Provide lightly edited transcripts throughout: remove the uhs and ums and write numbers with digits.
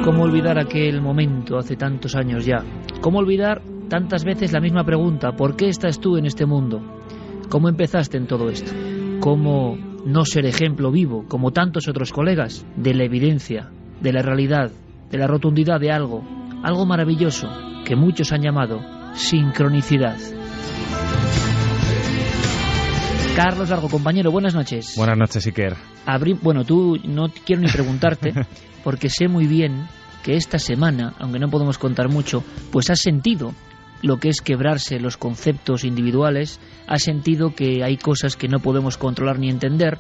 ¿Cómo olvidar aquel momento hace tantos años ya? ¿Cómo olvidar tantas veces la misma pregunta? ¿Por qué estás tú en este mundo? ¿Cómo empezaste en todo esto? ¿Cómo no ser ejemplo vivo, como tantos otros colegas, de la evidencia, de la realidad, de la rotundidad de algo maravilloso que muchos han llamado sincronicidad? Carlos Largo, compañero, buenas noches. Buenas noches, Iker. Bueno, tú no quiero ni preguntarte, porque sé muy bien que esta semana, aunque no podemos contar mucho, pues has sentido lo que es quebrarse los conceptos individuales, has sentido que hay cosas que no podemos controlar ni entender,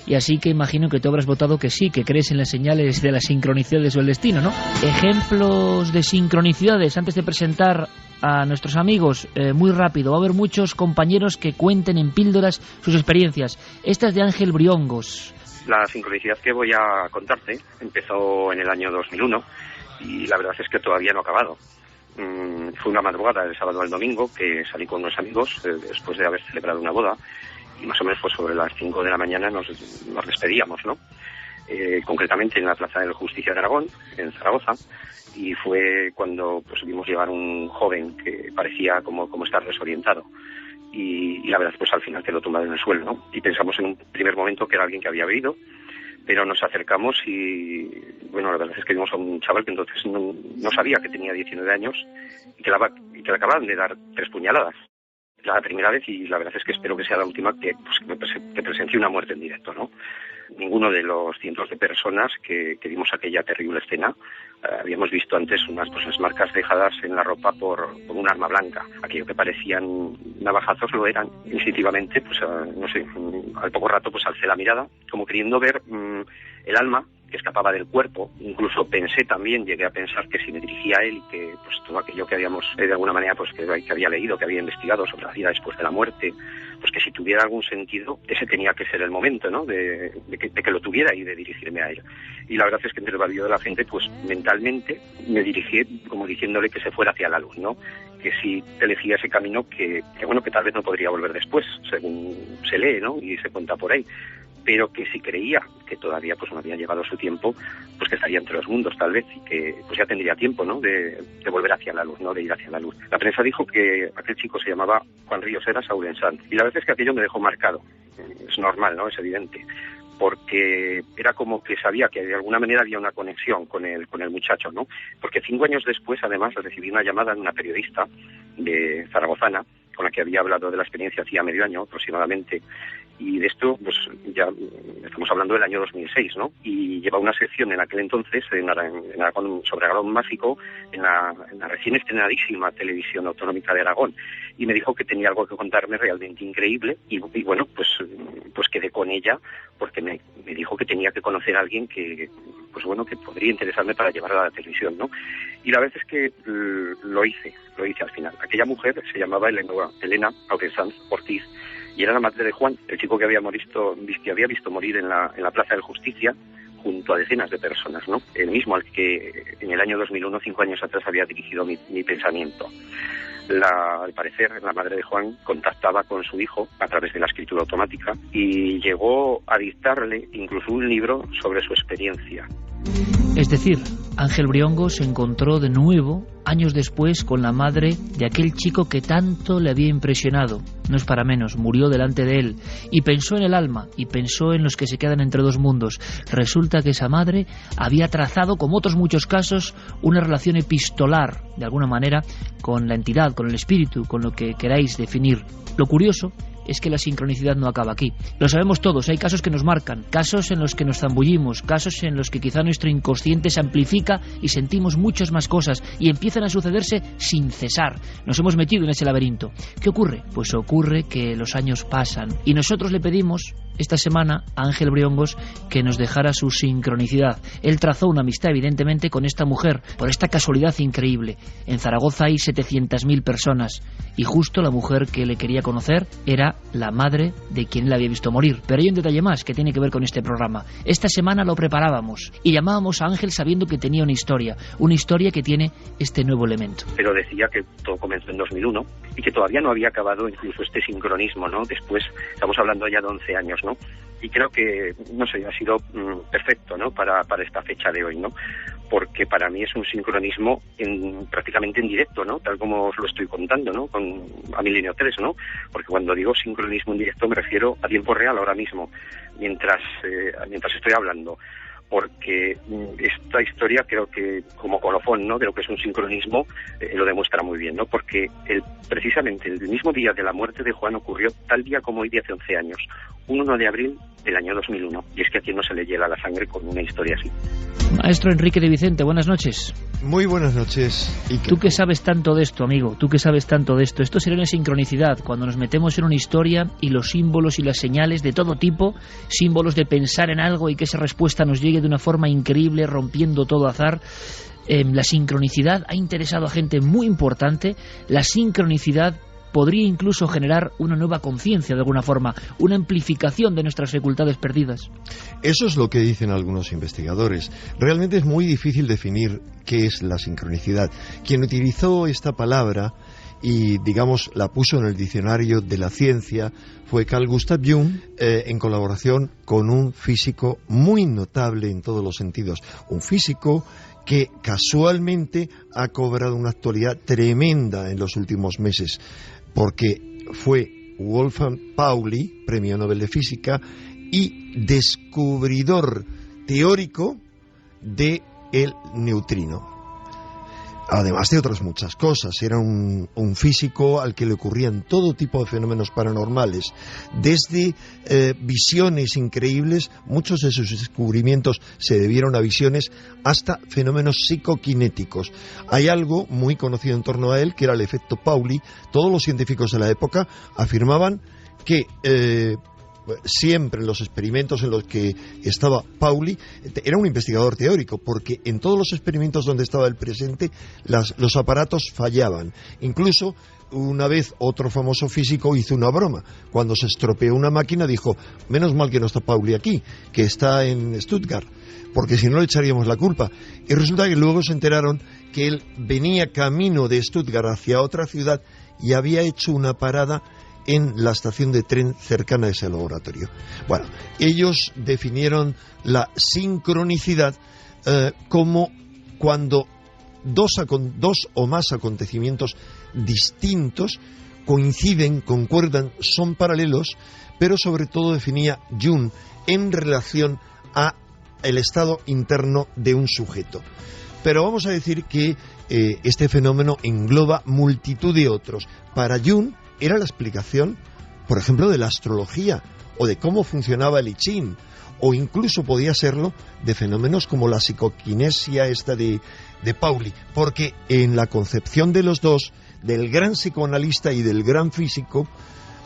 y así que imagino que tú habrás votado que sí, que crees en las señales de las sincronicidades o el destino, ¿no? Ejemplos de sincronicidades, antes de presentar a nuestros amigos, muy rápido, va a haber muchos compañeros que cuenten en píldoras sus experiencias. Esta es de Ángel Briongos. La sincronicidad que voy a contarte empezó en el año 2001 y la verdad es que todavía no ha acabado. Fue una madrugada del sábado al domingo que salí con unos amigos después de haber celebrado una boda y más o menos pues sobre las 5 de la mañana nos despedíamos, ¿no? Concretamente en la Plaza de la Justicia de Aragón, en Zaragoza, y fue cuando pues vimos llegar un joven que parecía como estar desorientado. Y la verdad pues al final quedó tumbado en el suelo, ¿no? Y pensamos en un primer momento que era alguien que había bebido, pero nos acercamos y bueno, la verdad es que vimos a un chaval que entonces no sabía que tenía 19 años y que le acababan de dar 3 puñaladas. La primera vez, y la verdad es que espero que sea la última, que presencie una muerte en directo, ¿no? Ninguno de los cientos de personas que vimos aquella terrible escena habíamos visto antes unas marcas dejadas en la ropa por un arma blanca. Aquello que parecían navajazos lo eran. Instintivamente, pues no sé, al poco rato pues alcé la mirada, como queriendo ver el alma que escapaba del cuerpo. Incluso llegué a pensar que si me dirigía a él y que pues todo aquello que habíamos de alguna manera pues que había leído, que había investigado sobre la vida después de la muerte, pues que si tuviera algún sentido, ese tenía que ser el momento, ¿no? de que lo tuviera y de dirigirme a él. Y la verdad es que entre el barullo de la gente, pues mentalmente me dirigí como diciéndole que se fuera hacia la luz, ¿no? Que si elegía ese camino que tal vez no podría volver después, según se lee, ¿no? Y se cuenta por ahí, pero que si creía que todavía pues no había llegado su tiempo, pues que estaría entre los mundos tal vez y que pues ya tendría tiempo, ¿no? De volver hacia la luz, ¿no? De ir hacia la luz. La prensa dijo que aquel chico se llamaba Juan Ríos Heras Ourensan y la verdad es que aquello me dejó marcado. Es normal, ¿no? Es evidente, porque era como que sabía que de alguna manera había una conexión con el muchacho, ¿no? Porque 5 años después, además, recibí una llamada de una periodista de zaragozana con la que había hablado de la experiencia hacía medio año aproximadamente, y de esto pues ya estamos hablando del año 2006, ¿no? Y lleva una sección en aquel entonces en Aragón, sobre Aragón mágico, en la recién estrenadísima televisión autonómica de Aragón, y me dijo que tenía algo que contarme realmente increíble y bueno, pues quedé con ella porque me dijo que tenía que conocer a alguien que que podría interesarme para llevarla a la televisión, ¿no? Y la verdad es que lo hice al final. Aquella mujer se llamaba Elena Ourensan Ortiz y era la madre de Juan, el chico que había visto morir en la Plaza de la Justicia junto a decenas de personas, ¿no? El mismo al que en el año 2001, 5 años atrás, había dirigido mi pensamiento. Al parecer, la madre de Juan contactaba con su hijo a través de la escritura automática y llegó a dictarle incluso un libro sobre su experiencia. Es decir, Ángel Briongos se encontró de nuevo, años después, con la madre de aquel chico que tanto le había impresionado. No es para menos, murió delante de él. Y pensó en el alma, y pensó en los que se quedan entre dos mundos. Resulta que esa madre había trazado, como otros muchos casos, una relación epistolar, de alguna manera, con la entidad, con el espíritu, con lo que queráis definir. Lo curioso es que la sincronicidad no acaba aquí. Lo sabemos todos, hay casos que nos marcan, casos en los que nos zambullimos, casos en los que quizá nuestro inconsciente se amplifica y sentimos muchas más cosas y empiezan a sucederse sin cesar. Nos hemos metido en ese laberinto. ¿Qué ocurre? Pues ocurre que los años pasan y nosotros le pedimos esta semana a Ángel Briongos que nos dejara su sincronicidad. Él trazó una amistad evidentemente con esta mujer, por esta casualidad increíble. En Zaragoza hay 700.000 personas y justo la mujer que le quería conocer era la madre de quien le había visto morir. Pero hay un detalle más que tiene que ver con este programa. Esta semana lo preparábamos y llamábamos a Ángel sabiendo que tenía una historia que tiene este nuevo elemento. Pero decía que todo comenzó en 2001 y que todavía no había acabado incluso este sincronismo, ¿no? Después, estamos hablando ya de 11 años, ¿no? Y creo que, no sé, ha sido perfecto, ¿no? Para esta fecha de hoy, ¿no? porque para mí es un sincronismo prácticamente en directo, ¿no? Tal como os lo estoy contando, ¿no? A Milenio 3, ¿no? Porque cuando digo sincronismo en directo me refiero a tiempo real ahora mismo, mientras estoy hablando. Porque esta historia creo que, como colofón, ¿no?, creo que es un sincronismo, lo demuestra muy bien, ¿no? Porque precisamente el mismo día de la muerte de Juan ocurrió tal día como hoy de hace 11 años, un 1 de abril del año 2001. Y es que a quien no se le hiela la sangre con una historia así. Maestro Enrique de Vicente, buenas noches. Muy buenas noches, Iker. Tú que sabes tanto de esto, amigo, tú que sabes tanto de esto. Esto sería una sincronicidad, cuando nos metemos en una historia y los símbolos y las señales de todo tipo, símbolos de pensar en algo y que esa respuesta nos llegue de una forma increíble, rompiendo todo azar. La sincronicidad ha interesado a gente muy importante. La sincronicidad podría incluso generar una nueva conciencia de alguna forma, una amplificación de nuestras facultades perdidas. Eso es lo que dicen algunos investigadores. Realmente es muy difícil definir qué es la sincronicidad. Quien utilizó esta palabra y, digamos, la puso en el diccionario de la ciencia fue Carl Gustav Jung, en colaboración con un físico muy notable en todos los sentidos. Un físico que casualmente ha cobrado una actualidad tremenda en los últimos meses, porque fue Wolfgang Pauli, premio Nobel de Física, y descubridor teórico del neutrino. Además de otras muchas cosas, era un físico al que le ocurrían todo tipo de fenómenos paranormales, desde visiones increíbles, muchos de sus descubrimientos se debieron a visiones, hasta fenómenos psicoquinéticos. Hay algo muy conocido en torno a él, que era el efecto Pauli. Todos los científicos de la época afirmaban que siempre en los experimentos en los que estaba Pauli, era un investigador teórico, porque en todos los experimentos donde estaba él presente, los aparatos fallaban. Incluso una vez otro famoso físico hizo una broma. Cuando se estropeó una máquina dijo: menos mal que no está Pauli aquí, que está en Stuttgart, porque si no le echaríamos la culpa. Y resulta que luego se enteraron que él venía camino de Stuttgart hacia otra ciudad y había hecho una parada en la estación de tren cercana a ese laboratorio. Bueno, ellos definieron la sincronicidad como cuando dos o más acontecimientos distintos coinciden, concuerdan, son paralelos, pero sobre todo definía Jung en relación a el estado interno de un sujeto. Pero vamos a decir que este fenómeno engloba multitud de otros. Para Jung era la explicación, por ejemplo, de la astrología, o de cómo funcionaba el I Ching, o incluso podía serlo de fenómenos como la psicoquinesia esta de Pauli, porque en la concepción de los dos, del gran psicoanalista y del gran físico,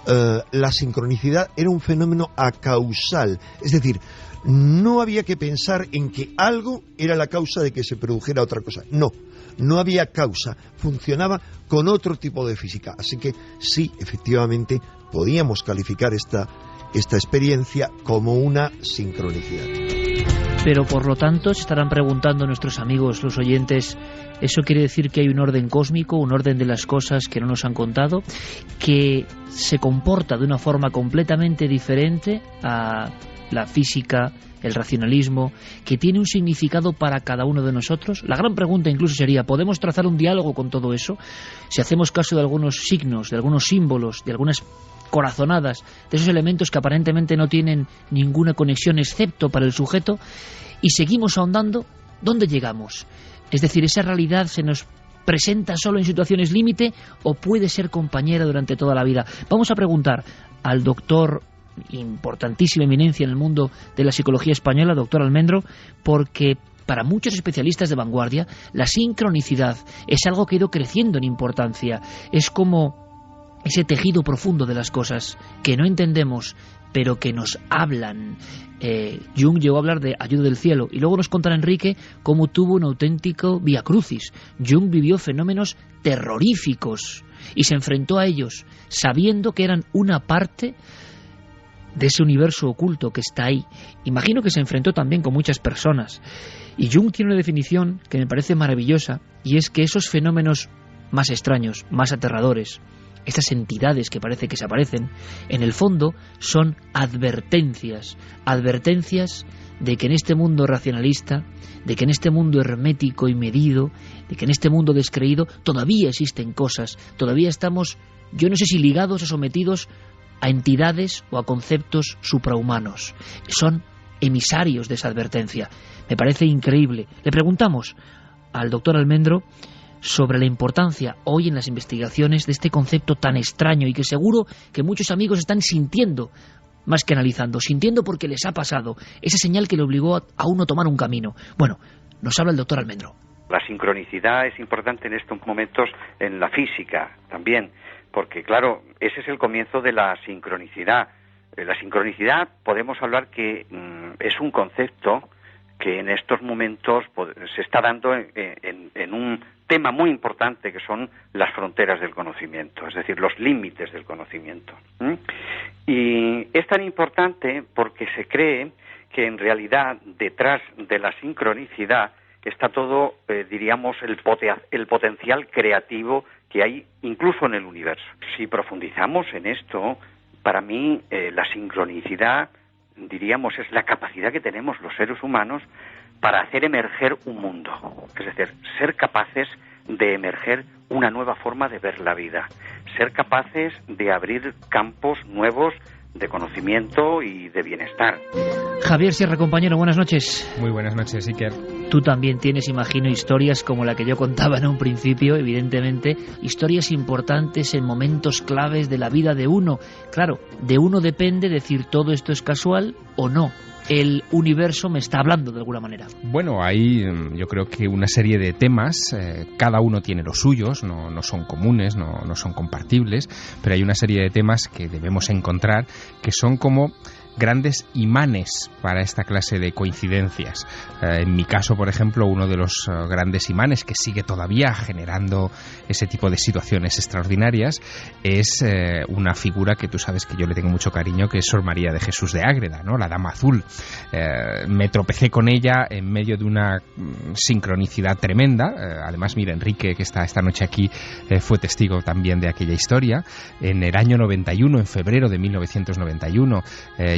la sincronicidad era un fenómeno acausal, es decir, no había que pensar en que algo era la causa de que se produjera otra cosa. No había causa, funcionaba con otro tipo de física. Así que sí, efectivamente, podíamos calificar esta experiencia como una sincronicidad. Pero por lo tanto se estarán preguntando nuestros amigos, los oyentes, ¿eso quiere decir que hay un orden cósmico, un orden de las cosas que no nos han contado, que se comporta de una forma completamente diferente a la física, el racionalismo, que tiene un significado para cada uno de nosotros? La gran pregunta incluso sería, ¿podemos trazar un diálogo con todo eso? Si hacemos caso de algunos signos, de algunos símbolos, de algunas corazonadas, de esos elementos que aparentemente no tienen ninguna conexión excepto para el sujeto, y seguimos ahondando, ¿dónde llegamos? Es decir, ¿esa realidad se nos presenta solo en situaciones límite o puede ser compañera durante toda la vida? Vamos a preguntar al doctor, importantísima eminencia en el mundo de la psicología española, doctor Almendro, porque para muchos especialistas de vanguardia la sincronicidad es algo que ha ido creciendo en importancia. Es como ese tejido profundo de las cosas que no entendemos, pero que nos hablan. Jung llegó a hablar de ayuda del cielo, y luego nos contará Enrique cómo tuvo un auténtico vía crucis. Jung vivió fenómenos terroríficos y se enfrentó a ellos sabiendo que eran una parte de ese universo oculto que está ahí. Imagino que se enfrentó también con muchas personas. Y Jung tiene una definición que me parece maravillosa, y es que esos fenómenos más extraños, más aterradores, estas entidades que parece que se aparecen, en el fondo son advertencias de que en este mundo racionalista, de que en este mundo hermético y medido, de que en este mundo descreído todavía existen cosas, todavía estamos, yo no sé si ligados o sometidos a entidades o a conceptos suprahumanos. Son emisarios de esa advertencia. Me parece increíble. Le preguntamos al doctor Almendro sobre la importancia hoy en las investigaciones de este concepto tan extraño y que seguro que muchos amigos están sintiendo más que analizando, sintiendo porque les ha pasado esa señal que le obligó a uno a tomar un camino. Bueno, nos habla el doctor Almendro. La sincronicidad es importante en estos momentos en la física también, porque claro, ese es el comienzo de la sincronicidad. La sincronicidad podemos hablar que es un concepto que en estos momentos se está dando en un tema muy importante que son las fronteras del conocimiento, es decir, los límites del conocimiento. Y es tan importante porque se cree que en realidad detrás de la sincronicidad está todo, diríamos, el potencial creativo que hay incluso en el universo. Si profundizamos en esto, para mí la sincronicidad, diríamos, es la capacidad que tenemos los seres humanos para hacer emerger un mundo, es decir, ser capaces de emerger una nueva forma de ver la vida, ser capaces de abrir campos nuevos de conocimiento y de bienestar. Javier Sierra, compañero, buenas noches. Muy buenas noches, Iker. Tú también tienes, imagino, historias como la que yo contaba en un principio, evidentemente, historias importantes en momentos claves de la vida de uno. Claro, de uno depende decir todo esto es casual o no. El universo me está hablando de alguna manera. Bueno, hay yo creo que una serie de temas, cada uno tiene los suyos, no son comunes, no son compartibles, pero hay una serie de temas que debemos encontrar que son como grandes imanes para esta clase de coincidencias. En mi caso, por ejemplo, uno de los grandes imanes que sigue todavía generando ese tipo de situaciones extraordinarias es una figura que tú sabes que yo le tengo mucho cariño, que es Sor María de Jesús de Ágreda, ¿no? La Dama Azul. Me tropecé con ella en medio de una sincronicidad tremenda. Además, mira, Enrique, que está esta noche aquí, fue testigo también de aquella historia. En el año 91, en febrero de 1991,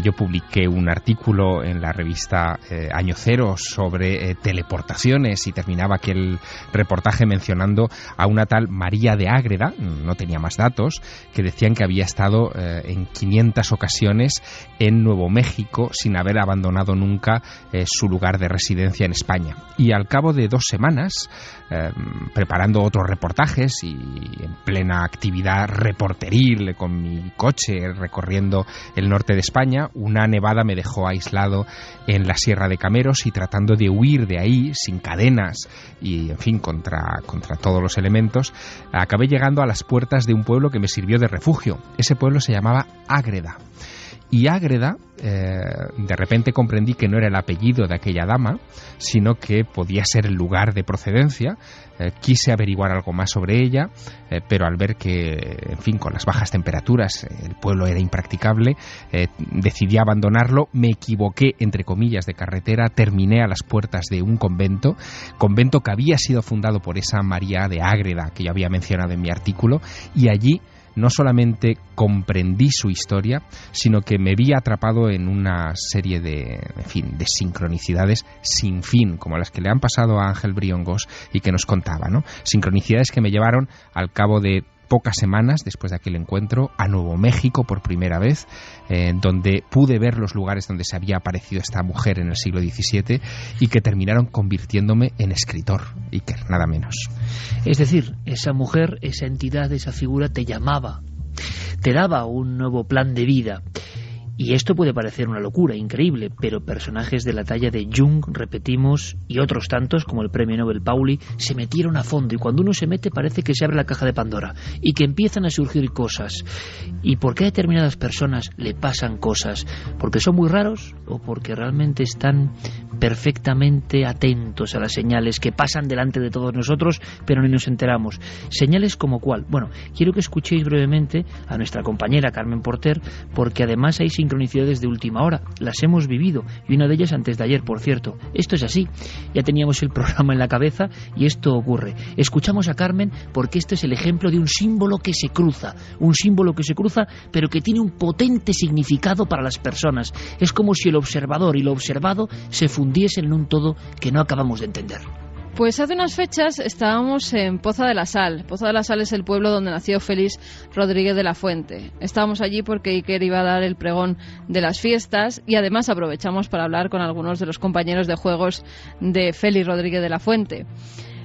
yo publiqué un artículo en la revista Año Cero sobre teleportaciones y terminaba aquel reportaje mencionando a una tal María de Ágreda, no tenía más datos, que decían que había estado en 500 ocasiones en Nuevo México sin haber abandonado nunca su lugar de residencia en España. Y al cabo de 2 semanas, preparando otros reportajes y en plena actividad reporteril con mi coche recorriendo el norte de España, una nevada me dejó aislado en la Sierra de Cameros y tratando de huir de ahí sin cadenas y, en fin, contra todos los elementos, acabé llegando a las puertas de un pueblo que me sirvió de refugio. Ese pueblo se llamaba Ágreda. Y Ágreda, de repente comprendí que no era el apellido de aquella dama, sino que podía ser el lugar de procedencia. Quise averiguar algo más sobre ella, pero al ver que, en fin, con las bajas temperaturas el pueblo era impracticable, decidí abandonarlo. Me equivoqué, entre comillas, de carretera, terminé a las puertas de un convento que había sido fundado por esa María de Ágreda que yo había mencionado en mi artículo, y allí no solamente comprendí su historia, sino que me vi atrapado en una serie de sincronicidades sin fin, como las que le han pasado a Ángel Briongos y que nos contaba, ¿no? Sincronicidades que me llevaron al cabo de pocas semanas después de aquel encuentro a Nuevo México por primera vez, donde pude ver los lugares donde se había aparecido esta mujer en el siglo XVII y que terminaron convirtiéndome en escritor, Iker, nada menos. Es decir, esa mujer, esa entidad, esa figura te llamaba, te daba un nuevo plan de vida. Y esto puede parecer una locura, increíble, pero personajes de la talla de Jung, repetimos, y otros tantos, como el premio Nobel Pauli, se metieron a fondo, y cuando uno se mete parece que se abre la caja de Pandora, y que empiezan a surgir cosas. ¿Y por qué a determinadas personas le pasan cosas? ¿Porque son muy raros o porque realmente están perfectamente atentos a las señales que pasan delante de todos nosotros, pero ni nos enteramos? ¿Señales como cuál? Bueno, quiero que escuchéis brevemente a nuestra compañera Carmen Porter, porque además hay sincronicidad sincronicidades de última hora, las hemos vivido, y una de ellas antes de ayer, por cierto. Esto es así, ya teníamos el programa en la cabeza y esto ocurre. Escuchamos a Carmen porque este es el ejemplo de un símbolo que se cruza, pero que tiene un potente significado para las personas. Es como si el observador y lo observado se fundiesen en un todo que no acabamos de entender. Pues hace unas fechas estábamos en Poza de la Sal. Poza de la Sal es el pueblo donde nació Félix Rodríguez de la Fuente. Estábamos allí porque Iker iba a dar el pregón de las fiestas y además aprovechamos para hablar con algunos de los compañeros de juegos de Félix Rodríguez de la Fuente.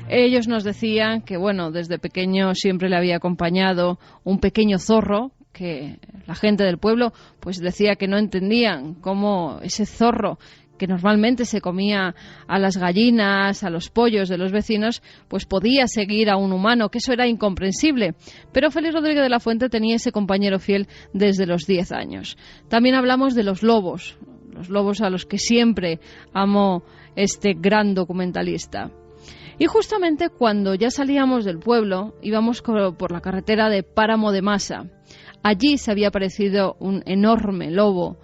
Ellos nos decían que, bueno, desde pequeño siempre le había acompañado un pequeño zorro, que la gente del pueblo pues decía que no entendían cómo ese zorro, que normalmente se comía a las gallinas, a los pollos de los vecinos, pues podía seguir a un humano, que eso era incomprensible. Pero Félix Rodríguez de la Fuente tenía ese compañero fiel desde los 10 años. También hablamos de los lobos a los que siempre amó este gran documentalista. Y justamente cuando ya salíamos del pueblo, íbamos por la carretera de Páramo de Masa. Allí se había aparecido un enorme lobo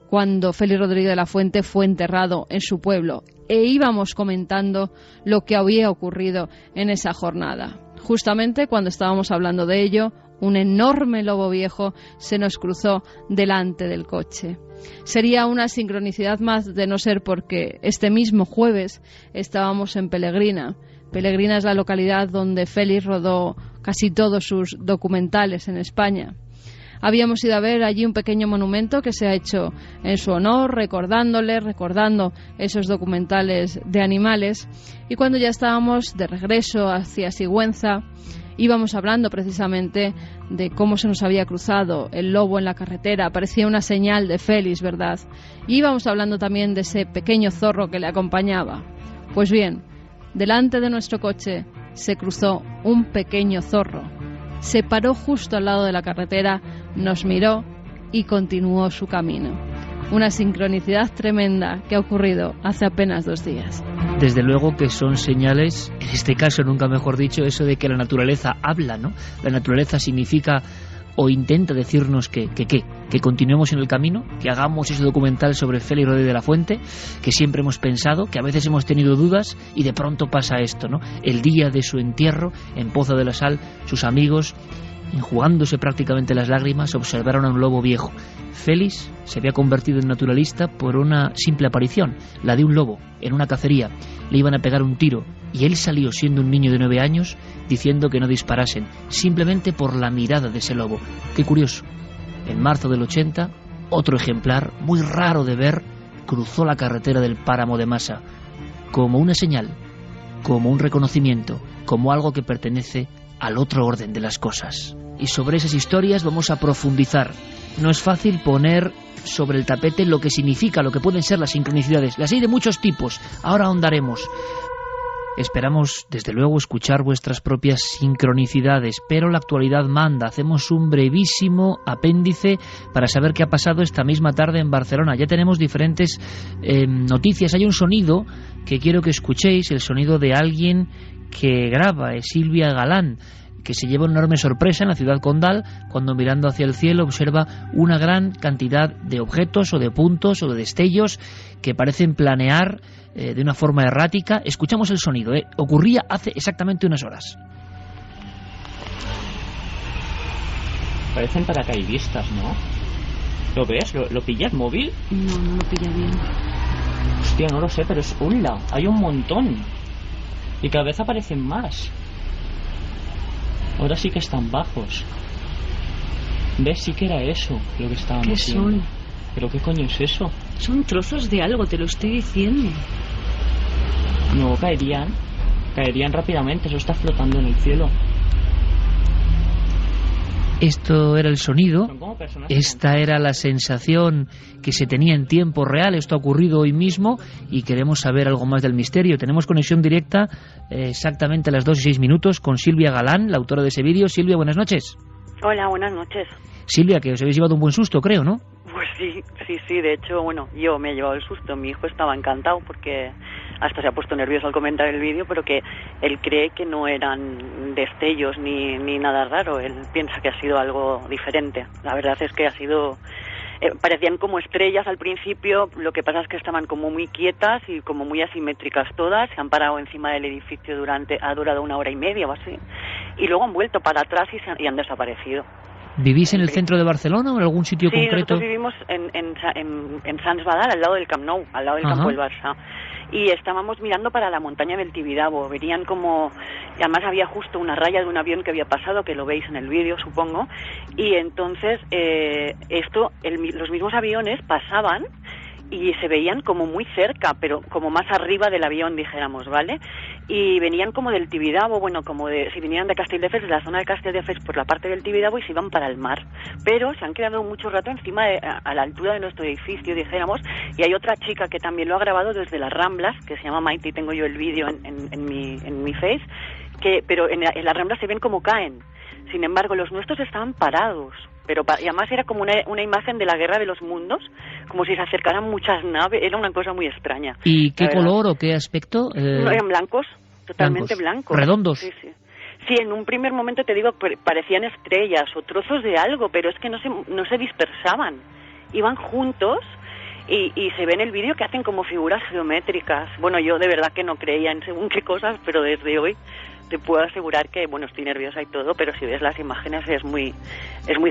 cuando Félix Rodríguez de la Fuente fue enterrado en su pueblo, e íbamos comentando lo que había ocurrido en esa jornada. Justamente cuando estábamos hablando de ello, un enorme lobo viejo se nos cruzó delante del coche. Sería una sincronicidad más de no ser porque este mismo jueves estábamos en Pelegrina. Pelegrina es la localidad donde Félix rodó casi todos sus documentales en España. Habíamos ido a ver allí un pequeño monumento que se ha hecho en su honor, recordando esos documentales de animales. Y cuando ya estábamos de regreso hacia Sigüenza, íbamos hablando precisamente de cómo se nos había cruzado el lobo en la carretera. Parecía una señal de Félix, ¿verdad? Y íbamos hablando también de ese pequeño zorro que le acompañaba. Pues bien, delante de nuestro coche se cruzó un pequeño zorro. Se paró justo al lado de la carretera, nos miró y continuó su camino. Una sincronicidad tremenda que ha ocurrido hace apenas 2 días. Desde luego que son señales, en este caso nunca mejor dicho, eso de que la naturaleza habla, ¿no? La naturaleza significa o intenta decirnos que continuemos en el camino, que hagamos ese documental sobre Félix Rodríguez de la Fuente, que siempre hemos pensado, que a veces hemos tenido dudas y de pronto pasa esto, ¿no? El día de su entierro en Poza de la Sal, sus amigos, enjugándose prácticamente las lágrimas, observaron a un lobo viejo. Félix se había convertido en naturalista por una simple aparición, la de un lobo en una cacería. Le iban a pegar un tiro y él salió siendo un niño de 9 años diciendo que no disparasen, simplemente por la mirada de ese lobo. Qué curioso. En marzo del 80, otro ejemplar, muy raro de ver, cruzó la carretera del Páramo de Masa, como una señal, como un reconocimiento, como algo que pertenece al otro orden de las cosas. Y sobre esas historias vamos a profundizar. No es fácil poner sobre el tapete lo que significa, lo que pueden ser las sincronicidades. Las hay de muchos tipos, ahora ahondaremos. Esperamos, desde luego, escuchar vuestras propias sincronicidades, pero la actualidad manda. Hacemos un brevísimo apéndice para saber qué ha pasado esta misma tarde en Barcelona. Ya tenemos diferentes noticias. Hay un sonido que quiero que escuchéis, el sonido de alguien que graba, es Silvia Galán, que se lleva una enorme sorpresa en la ciudad condal cuando, mirando hacia el cielo, observa una gran cantidad de objetos o de puntos o de destellos que parecen planear de una forma errática. Escuchamos el sonido, ocurría hace exactamente unas horas. Parecen paracaidistas, ¿no? ¿Lo ves? ¿Lo pillas móvil? No lo pilla bien. Hostia, no lo sé, pero es ¡hola! Hay un montón. Y cada vez aparecen más. Ahora sí que están bajos. ¿Ves? Sí que era eso lo que estábamos viendo. ¿Qué son? ¿Pero qué coño es eso? Son trozos de algo, te lo estoy diciendo. No, caerían rápidamente, eso está flotando en el cielo. Esto era el sonido, esta era la sensación que se tenía en tiempo real. Esto ha ocurrido hoy mismo y queremos saber algo más del misterio. Tenemos conexión directa exactamente a las 2:06 con Silvia Galán, la autora de ese vídeo. Silvia, buenas noches. Hola, buenas noches. Silvia, que os habéis llevado un buen susto, creo, ¿no? Pues sí, de hecho, bueno, yo me he llevado el susto. Mi hijo estaba encantado porque hasta se ha puesto nervioso al comentar el vídeo, pero que él cree que no eran destellos ni nada raro. Él piensa que ha sido algo diferente. La verdad es que ha sido parecían como estrellas al principio, lo que pasa es que estaban como muy quietas y como muy asimétricas todas, se han parado encima del edificio ha durado 1 hora y media o así, y luego han vuelto para atrás y han desaparecido. ¿Vivís en el centro de Barcelona o en algún sitio concreto? Sí, nosotros vivimos en Sant Badal, al lado del Camp Nou, al lado del campo del Barça. Y estábamos mirando para la montaña del Tibidabo. Venían como... Y además había justo una raya de un avión que había pasado, que lo veis en el vídeo, supongo. Y entonces los mismos aviones pasaban y se veían como muy cerca, pero como más arriba del avión, dijéramos, ¿vale? Y venían como del Tibidabo, bueno, si vinieran de Castelldefels, de la zona de Castelldefels por la parte del Tibidabo, y se iban para el mar. Pero se han quedado mucho rato encima, a la altura de nuestro edificio, dijéramos, y hay otra chica que también lo ha grabado desde las Ramblas, que se llama Maite, y tengo yo el vídeo en mi face, pero en las Ramblas se ven como caen. Sin embargo, los nuestros estaban parados. Y además era como una imagen de la Guerra de los Mundos, como si se acercaran muchas naves, era una cosa muy extraña. ¿Y qué color o qué aspecto? No, eran blancos, totalmente blancos. ¿Redondos? Sí, sí. Sí, en un primer momento te digo, parecían estrellas o trozos de algo, pero es que no se dispersaban, iban juntos. Y se ve en el vídeo que hacen como figuras geométricas. Bueno, yo de verdad que no creía en según qué cosas, pero desde hoy te puedo asegurar que, bueno, estoy nerviosa y todo, pero si ves las imágenes es muy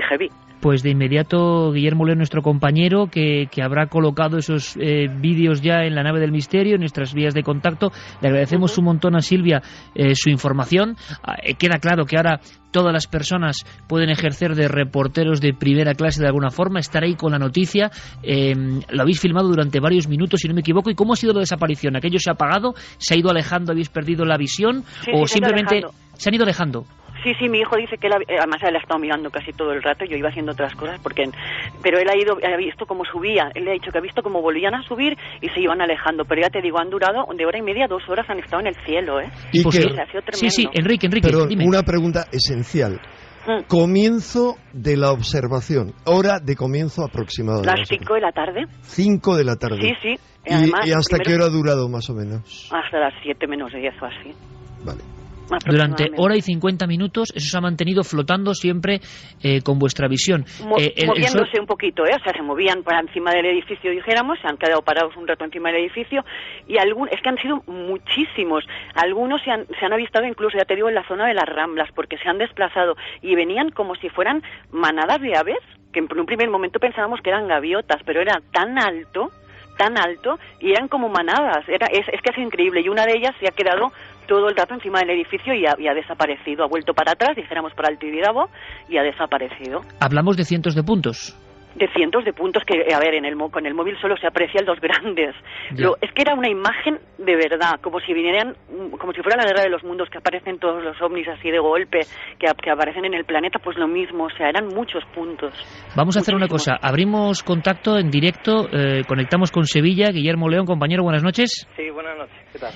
heavy. Pues de inmediato Guillermo León, nuestro compañero, que habrá colocado esos vídeos ya en la nave del misterio, en nuestras vías de contacto. Le agradecemos un montón a Silvia su información. Queda claro que ahora todas las personas pueden ejercer de reporteros de primera clase de alguna forma, estar ahí con la noticia. Lo habéis filmado durante varios minutos, si no me equivoco. ¿Y cómo ha sido la desaparición? ¿Aquello se ha apagado? ¿Se ha ido alejando? ¿Habéis perdido la visión? Sí, ¿O simplemente se han ido alejando? Sí, mi hijo dice que además él ha estado mirando casi todo el rato, yo iba haciendo otras cosas, pero él ha visto cómo subía, él le ha dicho que ha visto cómo volvían a subir y se iban alejando, pero ya te digo, han durado de 1 hora y media, 2 horas, han estado en el cielo, ¿eh? Y pues que, ha sido tremendo. Sí, Enrique, perdón, dime. Una pregunta esencial. Comienzo de la observación, hora de comienzo aproximado. Las 5 de la tarde. 5 de la tarde. Sí. ¿Y hasta qué hora ha durado más o menos? Hasta las 7 menos 10 o así. Vale. Durante 1 hora y 50 minutos eso se ha mantenido flotando siempre con vuestra visión. Moviéndose un poquito, o sea, se movían para encima del edificio, dijéramos, se han quedado parados un rato encima del edificio, y es que han sido muchísimos. Algunos se han avistado incluso, ya te digo, en la zona de las Ramblas, porque se han desplazado y venían como si fueran manadas de aves, que en un primer momento pensábamos que eran gaviotas, pero era tan alto, y eran como manadas. Es que es increíble, y una de ellas se ha quedado todo el rato encima del edificio y ha desaparecido, ha vuelto para atrás, dijéramos para el Tibidabo, y ha desaparecido. Hablamos de cientos de puntos. De cientos de puntos que, a ver, con el móvil solo se aprecian los grandes. Es que era una imagen de verdad, como si fuera la Guerra de los Mundos, que aparecen todos los ovnis así de golpe, que aparecen en el planeta, pues lo mismo, o sea, eran muchos puntos. Vamos a hacer una cosa, abrimos contacto en directo, conectamos con Sevilla. Guillermo León, compañero, buenas noches. Sí, buenas noches, ¿qué tal?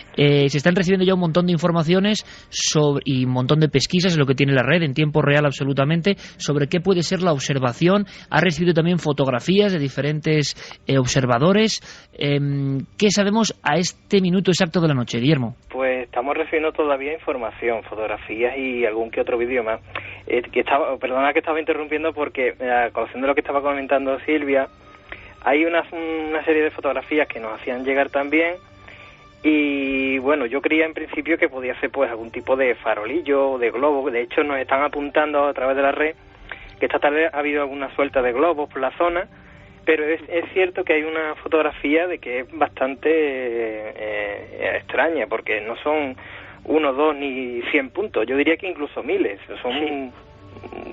Se están recibiendo ya un montón de informaciones y un montón de pesquisas, es lo que tiene la red, en tiempo real absolutamente, sobre qué puede ser la observación. Ha recibido también fotografías de diferentes observadores. ¿Qué sabemos a este minuto exacto de la noche, Guillermo? Pues estamos recibiendo todavía información, fotografías y algún que otro vídeo más. Perdona que estaba interrumpiendo porque, conociendo lo que estaba comentando Silvia, hay una serie de fotografías que nos hacían llegar también. Y bueno, yo creía en principio que podía ser pues algún tipo de farolillo o de globo. De hecho, nos están apuntando a través de la red que esta tarde ha habido alguna suelta de globos por la zona, pero es cierto que hay una fotografía de que es bastante extraña, porque no son 1, 2 ni 100 puntos, yo diría que incluso miles, son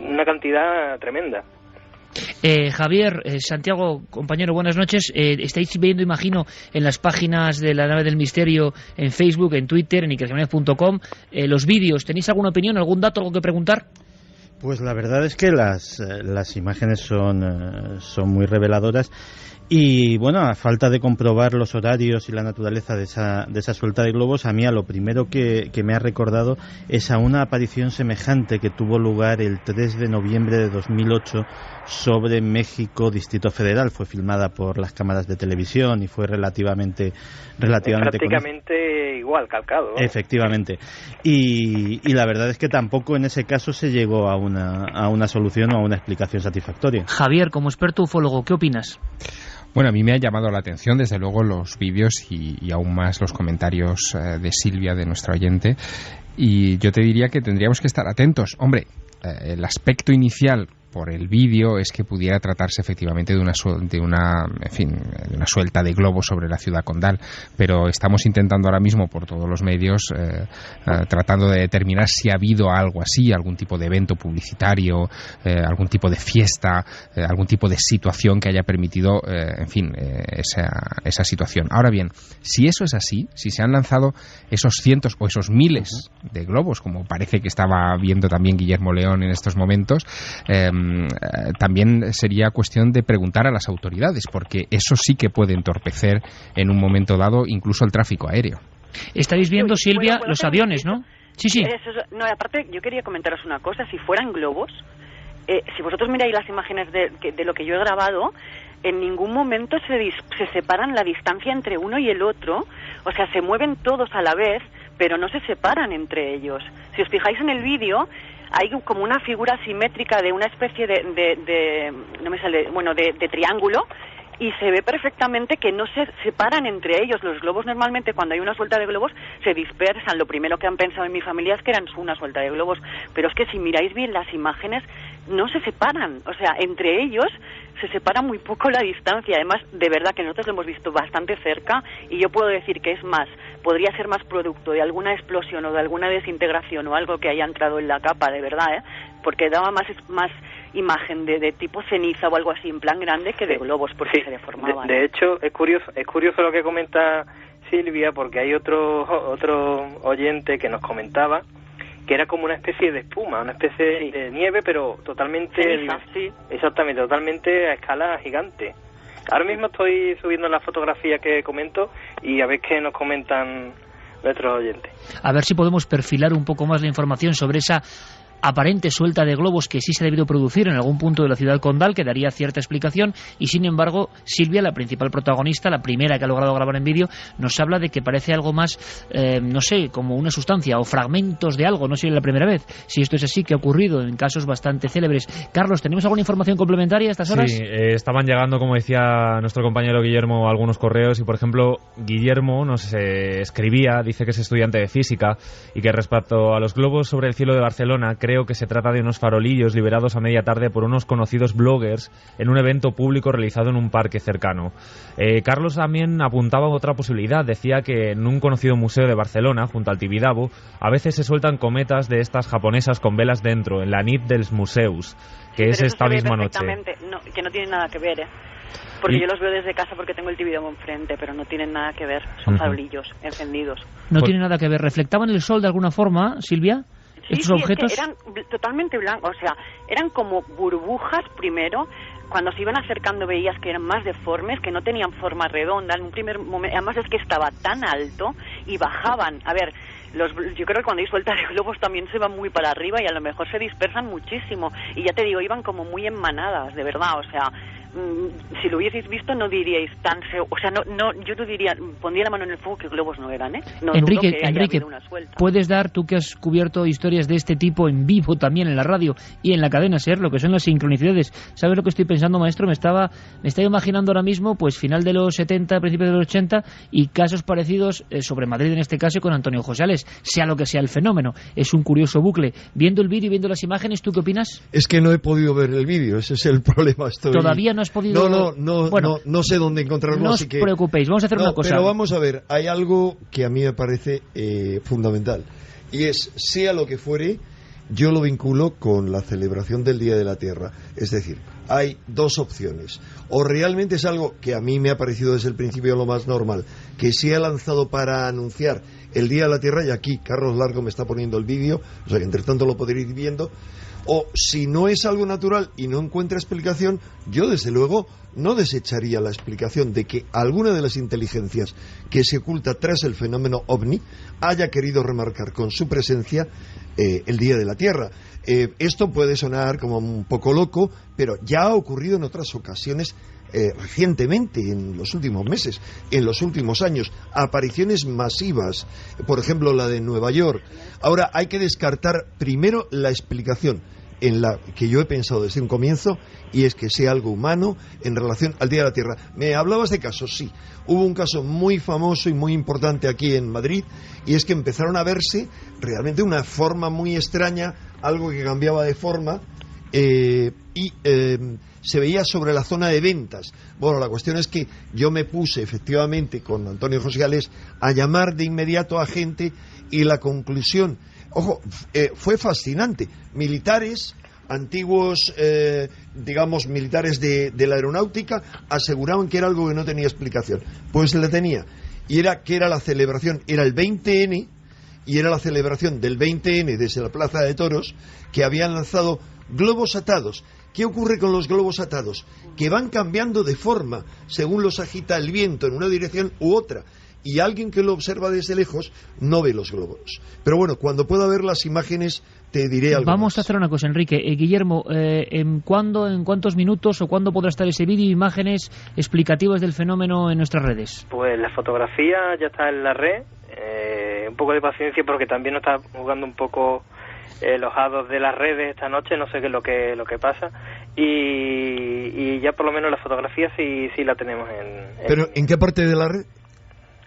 una cantidad tremenda. Javier, Santiago, compañero, buenas noches. Estáis viendo, imagino, en las páginas de la nave del misterio, en Facebook, en Twitter, en ikerjimenez.com, los vídeos. ¿Tenéis alguna opinión, algún dato, algo que preguntar? Pues la verdad es que las imágenes son muy reveladoras Y bueno, a falta de comprobar los horarios y la naturaleza de esa suelta de globos, a mí lo primero que me ha recordado es a una aparición semejante que tuvo lugar el 3 de noviembre de 2008 sobre México, Distrito Federal. Fue filmada por las cámaras de televisión y fue relativamente prácticamente igual, calcado, ¿no? Efectivamente. Y la verdad es que tampoco en ese caso se llegó a una solución o a una explicación satisfactoria. Javier, como experto ufólogo, ¿qué opinas? Bueno, a mí me ha llamado la atención, desde luego, los vídeos y aún más los comentarios de Silvia, de nuestra oyente, y yo te diría que tendríamos que estar atentos. Hombre, el aspecto inicial por el vídeo es que pudiera tratarse efectivamente de una suelta de globos sobre la ciudad condal, pero estamos intentando ahora mismo por todos los medios tratando de determinar si ha habido algo así, algún tipo de evento publicitario, algún tipo de fiesta, algún tipo de situación que haya permitido esa situación. Ahora bien, si eso es así, si se han lanzado esos cientos o esos miles de globos, como parece que estaba viendo también Guillermo León en estos momentos, también sería cuestión de preguntar a las autoridades, porque eso sí que puede entorpecer en un momento dado incluso el tráfico aéreo. Estáis viendo, Silvia, los aviones, ¿no? Sí. No, aparte, yo quería comentaros una cosa. Si fueran globos, si vosotros miráis las imágenes de lo que yo he grabado, en ningún momento se separan la distancia entre uno y el otro. O sea, se mueven todos a la vez, pero no se separan entre ellos. Si os fijáis en el vídeo, hay como una figura simétrica de una especie de triángulo, y se ve perfectamente que no se separan entre ellos. Los globos normalmente, cuando hay una suelta de globos, se dispersan. Lo primero que han pensado en mi familia es que eran una suelta de globos, pero es que si miráis bien las imágenes, no se separan. O sea, entre ellos se separa muy poco la distancia. Además, de verdad que nosotros lo hemos visto bastante cerca, y yo puedo decir que es más, podría ser más producto de alguna explosión o de alguna desintegración o algo que haya entrado en la capa, de verdad, porque daba más imagen de tipo ceniza o algo así en plan grande que de globos, porque se deformaban. De hecho, es curioso lo que comenta Silvia, porque hay otro oyente que nos comentaba que era como una especie de espuma, una especie de nieve, pero totalmente ceniza, sí. Exactamente, totalmente a escala gigante. Ahora mismo estoy subiendo la fotografía que comento y a ver qué nos comentan nuestros oyentes. A ver si podemos perfilar un poco más la información sobre esa aparente suelta de globos que sí se ha debido producir en algún punto de la ciudad condal, que daría cierta explicación, y sin embargo Silvia, la principal protagonista, la primera que ha logrado grabar en vídeo, nos habla de que parece algo más, no sé, como una sustancia o fragmentos de algo. No sé, la primera vez, si esto es así, que ha ocurrido en casos bastante célebres. Carlos, ¿tenemos alguna información complementaria a estas horas? Sí, estaban llegando, como decía nuestro compañero Guillermo, algunos correos, y por ejemplo Guillermo nos escribía, dice que es estudiante de física y que respecto a los globos sobre el cielo de Barcelona, creo que se trata de unos farolillos liberados a media tarde por unos conocidos bloggers en un evento público realizado en un parque cercano. Carlos también apuntaba otra posibilidad. Decía que en un conocido museo de Barcelona, junto al Tibidabo, a veces se sueltan cometas de estas japonesas con velas dentro, en la nit dels museus, que es esta misma noche. No, que no tiene nada que ver, porque yo los veo desde casa porque tengo el Tibidabo enfrente, pero no tienen nada que ver. Son farolillos encendidos. No tiene nada que ver. ¿Reflectaban el sol de alguna forma, Silvia? ¿Estos objetos? Es que eran totalmente blancos, o sea, eran como burbujas primero. Cuando se iban acercando veías que eran más deformes, que no tenían forma redonda. En un primer momento, además es que estaba tan alto y bajaban. A ver, yo creo que cuando hay suelta de globos también se van muy para arriba y a lo mejor se dispersan muchísimo. Y ya te digo, iban como muy en manadas, de verdad, o sea, si lo hubieseis visto no diríais tan seguro, o sea, no, yo te diría, pondría la mano en el fuego que globos no eran, No, Enrique, ¿puedes dar, tú que has cubierto historias de este tipo en vivo también en la radio y en la cadena SER, lo que son las sincronicidades? ¿Sabes lo que estoy pensando, maestro? Me estaba imaginando ahora mismo, pues final de los 70, principios de los 80, y casos parecidos sobre Madrid en este caso con Antonio Josales, sea lo que sea el fenómeno. Es un curioso bucle. Viendo el vídeo y viendo las imágenes, ¿tú qué opinas? Es que no he podido ver el vídeo, ese es el problema. Todavía no has podido... No sé dónde encontrarlo. No os así que preocupéis, vamos a hacer una cosa. Pero vamos a ver, hay algo que a mí me parece fundamental, y es, sea lo que fuere, yo lo vinculo con la celebración del Día de la Tierra. Es decir, hay dos opciones. O realmente es algo que a mí me ha parecido desde el principio lo más normal, que se ha lanzado para anunciar el Día de la Tierra, y aquí Carlos Largo me está poniendo el vídeo, o sea que entre tanto lo podréis ir viendo, O si no es algo natural y no encuentra explicación, yo desde luego no desecharía la explicación de que alguna de las inteligencias que se oculta tras el fenómeno OVNI haya querido remarcar con su presencia el Día de la Tierra. Esto puede sonar como un poco loco, pero ya ha ocurrido en otras ocasiones recientemente, en los últimos meses, en los últimos años, apariciones masivas, por ejemplo la de Nueva York. Ahora hay que descartar primero la explicación en la que yo he pensado desde un comienzo, y es que sea algo humano en relación al Día de la Tierra. Me hablabas de casos, sí. Hubo un caso muy famoso y muy importante aquí en Madrid, y es que empezaron a verse realmente una forma muy extraña, algo que cambiaba de forma, se veía sobre la zona de ventas. Bueno, la cuestión es que yo me puse efectivamente con Antonio José Gales a llamar de inmediato a gente, y la conclusión, ojo, fue fascinante. Militares, antiguos, digamos, militares de la aeronáutica, aseguraban que era algo que no tenía explicación. Pues la tenía. Y era que era la celebración, era el 20N, y era la celebración del 20N desde la Plaza de Toros, que habían lanzado globos atados. ¿Qué ocurre con los globos atados? Que van cambiando de forma según los agita el viento en una dirección u otra. Y alguien que lo observa desde lejos no ve los globos. Pero bueno, cuando pueda ver las imágenes te diré algo. Vamos más a hacer una cosa, Enrique. Guillermo, ¿en cuántos minutos o cuándo podrá estar ese vídeo e imágenes explicativas del fenómeno en nuestras redes? Pues la fotografía ya está en la red. Un poco de paciencia porque también nos está jugando un poco los hados de las redes esta noche, no sé qué es lo que pasa, y ya por lo menos la fotografía sí la tenemos ¿Pero en qué parte de la red?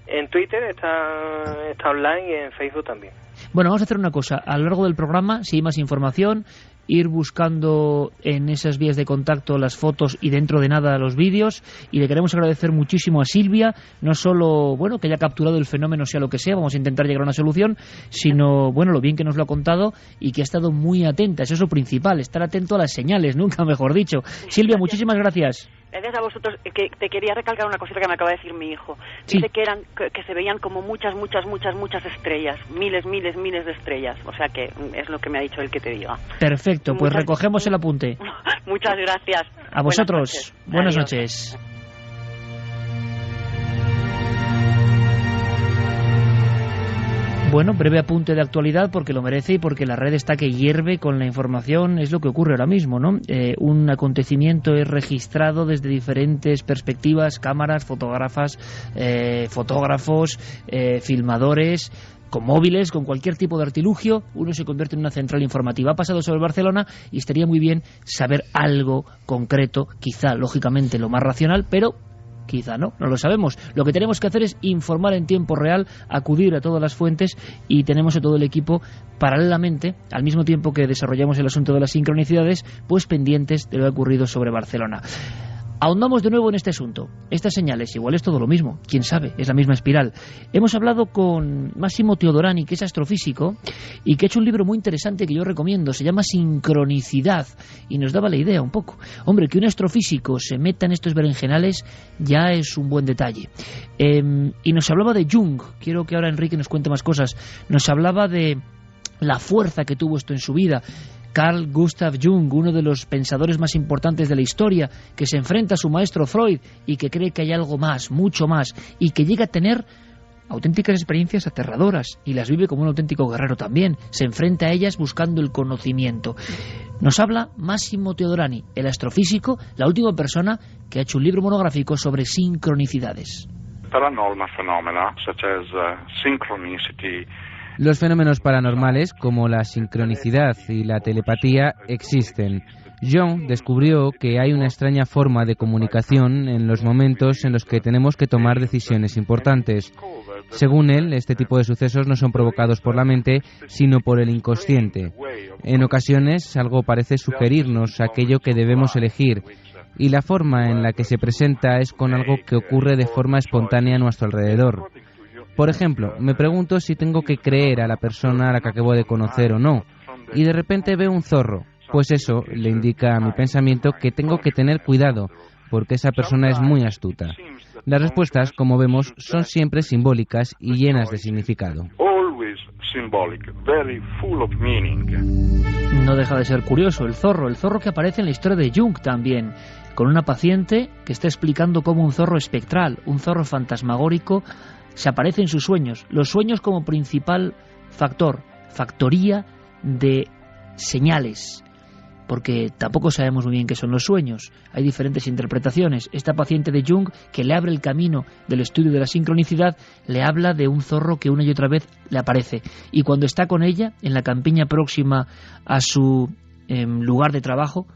En Twitter está online y en Facebook también. Bueno, vamos a hacer una cosa. A lo largo del programa, si hay más información, ir buscando en esas vías de contacto las fotos y dentro de nada los vídeos. Y le queremos agradecer muchísimo a Silvia, no solo, bueno, que haya capturado el fenómeno, sea lo que sea, vamos a intentar llegar a una solución, sino, bueno, lo bien que nos lo ha contado y que ha estado muy atenta. Eso es lo principal, estar atento a las señales, nunca mejor dicho. Silvia, muchísimas gracias. Gracias a vosotros. Que te quería recalcar una cosita que me acaba de decir mi hijo. Dice que se veían como muchas estrellas, miles de estrellas. O sea que es lo que me ha dicho él que te diga. Perfecto, pues recogemos el apunte. Muchas gracias. A vosotros. Buenas noches. Bueno, breve apunte de actualidad porque lo merece y porque la red está que hierve con la información, es lo que ocurre ahora mismo, ¿no? Un acontecimiento es registrado desde diferentes perspectivas, cámaras, fotógrafos, filmadores, con móviles, con cualquier tipo de artilugio, uno se convierte en una central informativa. Ha pasado sobre Barcelona y estaría muy bien saber algo concreto, quizá, lógicamente, lo más racional, pero quizá no lo sabemos. Lo que tenemos que hacer es informar en tiempo real, acudir a todas las fuentes y tenemos a todo el equipo paralelamente, al mismo tiempo que desarrollamos el asunto de las sincronicidades, pues pendientes de lo que ha ocurrido sobre Barcelona. Ahondamos de nuevo en este asunto. Estas señales, igual es todo lo mismo, quién sabe, es la misma espiral. Hemos hablado con Massimo Teodorani, que es astrofísico, y que ha hecho un libro muy interesante que yo recomiendo, se llama Sincronicidad, y nos daba la idea un poco. Hombre, que un astrofísico se meta en estos berenjenales ya es un buen detalle. Y nos hablaba de Jung, quiero que ahora Enrique nos cuente más cosas, nos hablaba de la fuerza que tuvo esto en su vida. Carl Gustav Jung, uno de los pensadores más importantes de la historia, que se enfrenta a su maestro Freud y que cree que hay algo más, mucho más, y que llega a tener auténticas experiencias aterradoras y las vive como un auténtico guerrero también, se enfrenta a ellas buscando el conocimiento. Nos habla Massimo Teodorani, el astrofísico, la última persona que ha hecho un libro monográfico sobre sincronicidades. Paranormal phenomena such as synchronicity. Los fenómenos paranormales, como la sincronicidad y la telepatía, existen. Jung descubrió que hay una extraña forma de comunicación en los momentos en los que tenemos que tomar decisiones importantes. Según él, este tipo de sucesos no son provocados por la mente, sino por el inconsciente. En ocasiones, algo parece sugerirnos aquello que debemos elegir, y la forma en la que se presenta es con algo que ocurre de forma espontánea a nuestro alrededor. Por ejemplo, me pregunto si tengo que creer a la persona a la que acabo de conocer o no, y de repente veo un zorro. Pues eso le indica a mi pensamiento que tengo que tener cuidado, porque esa persona es muy astuta. Las respuestas, como vemos, son siempre simbólicas y llenas de significado. Always is symbolic, very full of meaning. No deja de ser curioso, el zorro que aparece en la historia de Jung también, con una paciente que está explicando cómo un zorro espectral, un zorro fantasmagórico, se aparece en sus sueños. Los sueños como principal factoría de señales, porque tampoco sabemos muy bien qué son los sueños. Hay diferentes interpretaciones. Esta paciente de Jung, que le abre el camino del estudio de la sincronicidad, le habla de un zorro que una y otra vez le aparece. Y cuando está con ella, en la campiña próxima a su lugar de trabajo,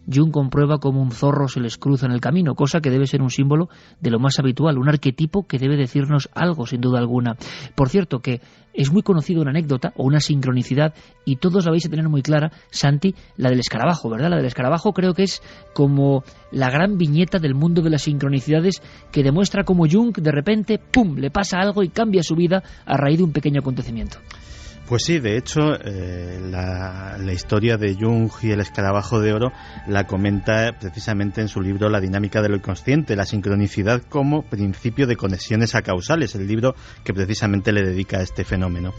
Jung comprueba cómo un zorro se les cruza en el camino, cosa que debe ser un símbolo de lo más habitual, un arquetipo que debe decirnos algo, sin duda alguna. Por cierto, que es muy conocida una anécdota o una sincronicidad, y todos la vais a tener muy clara, Santi, la del escarabajo, ¿verdad? La del escarabajo creo que es como la gran viñeta del mundo de las sincronicidades, que demuestra cómo Jung de repente, ¡pum!, le pasa algo y cambia su vida a raíz de un pequeño acontecimiento. Pues sí, de hecho, la historia de Jung y el escarabajo de oro la comenta precisamente en su libro La dinámica de lo inconsciente, la sincronicidad como principio de conexiones acausales, el libro que precisamente le dedica a este fenómeno.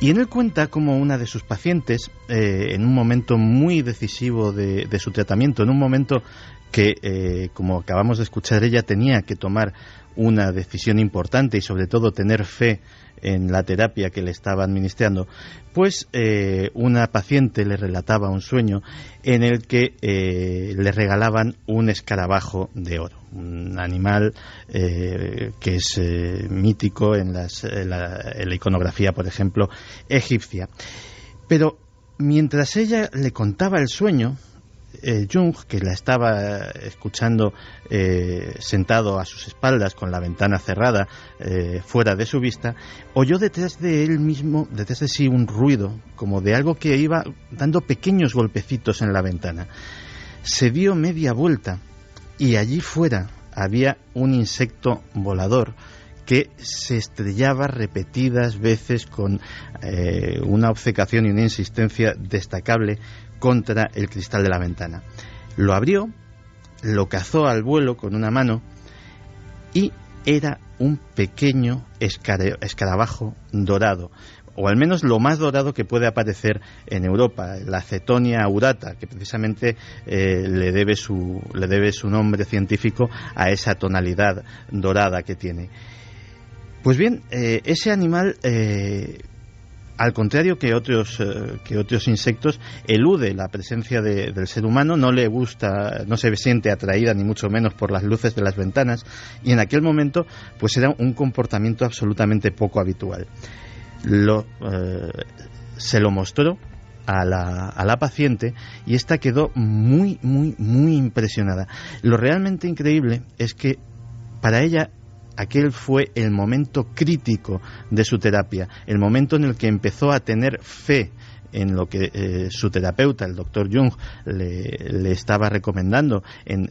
Y en él cuenta cómo una de sus pacientes, en un momento muy decisivo de su tratamiento, en un momento que, como acabamos de escuchar, ella tenía que tomar una decisión importante y sobre todo tener fe en la terapia que le estaba administrando, pues una paciente le relataba un sueño en el que le regalaban un escarabajo de oro, un animal que es mítico en la iconografía, por ejemplo, egipcia. Pero mientras ella le contaba el sueño, Jung, que la estaba escuchando sentado a sus espaldas con la ventana cerrada fuera de su vista, oyó detrás de él mismo, detrás de sí, un ruido como de algo que iba dando pequeños golpecitos en la ventana. Se dio media vuelta y allí fuera había un insecto volador que se estrellaba repetidas veces con una obcecación y una insistencia destacable contra el cristal de la ventana. Lo abrió, lo cazó al vuelo con una mano y era un pequeño escarabajo dorado, o al menos lo más dorado que puede aparecer en Europa, la Cetonia aurata, que precisamente le debe su nombre científico a esa tonalidad dorada que tiene. Pues bien, ese animal, al contrario que otros insectos, elude la presencia del ser humano, no le gusta, no se siente atraída ni mucho menos por las luces de las ventanas, y en aquel momento pues era un comportamiento absolutamente poco habitual. Se lo mostró a la paciente y ésta quedó muy impresionada. Lo realmente increíble es que para ella aquel fue el momento crítico de su terapia, el momento en el que empezó a tener fe en lo que su terapeuta, el doctor Jung, le estaba recomendando en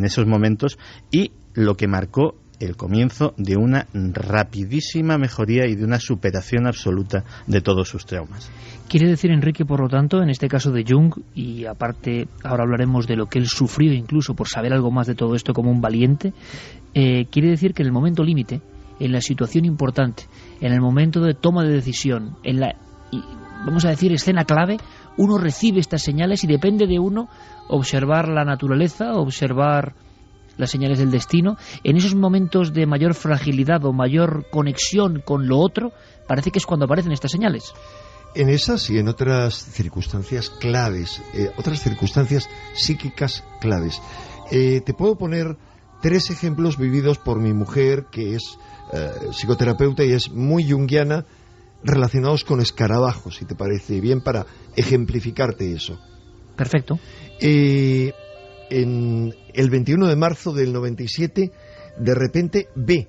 esos momentos, y lo que marcó el comienzo de una rapidísima mejoría y de una superación absoluta de todos sus traumas. Quiere decir, Enrique, por lo tanto, en este caso de Jung, y aparte ahora hablaremos de lo que él sufrió incluso por saber algo más de todo esto como un valiente, quiere decir que en el momento límite, en la situación importante, en el momento de toma de decisión, en la, vamos a decir, escena clave, uno recibe estas señales y depende de uno observar la naturaleza, observar las señales del destino. En esos momentos de mayor fragilidad o mayor conexión con lo otro, parece que es cuando aparecen estas señales. En esas y en otras circunstancias claves, otras circunstancias psíquicas claves. Te puedo poner 3 ejemplos vividos por mi mujer, que es psicoterapeuta y es muy junguiana, relacionados con escarabajos, si te parece bien, para ejemplificarte eso. Perfecto. En el 21 de marzo del 97, de repente ve,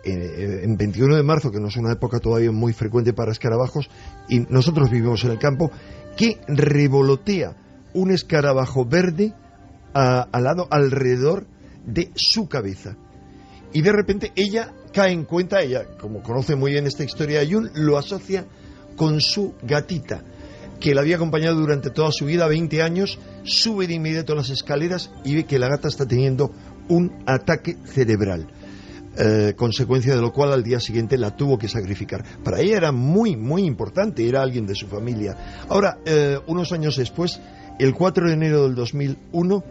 en 21 de marzo, que no es una época todavía muy frecuente para escarabajos, y nosotros vivimos en el campo, que revolotea un escarabajo verde alrededor de su cabeza. Y de repente ella cae en cuenta, ella, como conoce muy bien esta historia de Jung, lo asocia con su gatita, que la había acompañado durante toda su vida, 20 años, sube de inmediato las escaleras y ve que la gata está teniendo un ataque cerebral. consecuencia de lo cual al día siguiente la tuvo que sacrificar. Para ella era muy, muy importante, era alguien de su familia. Ahora, unos años después, el 4 de enero del 2001,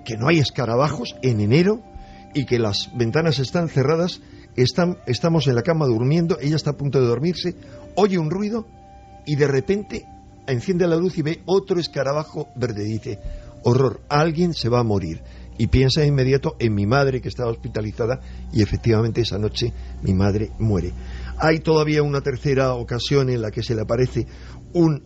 que no hay escarabajos en enero y que las ventanas están cerradas, estamos en la cama durmiendo, ella está a punto de dormirse, oye un ruido y de repente enciende la luz y ve otro escarabajo verde. Dice, horror, alguien se va a morir. Y piensa de inmediato en mi madre, que estaba hospitalizada, y efectivamente esa noche mi madre muere. Hay todavía una tercera ocasión en la que se le aparece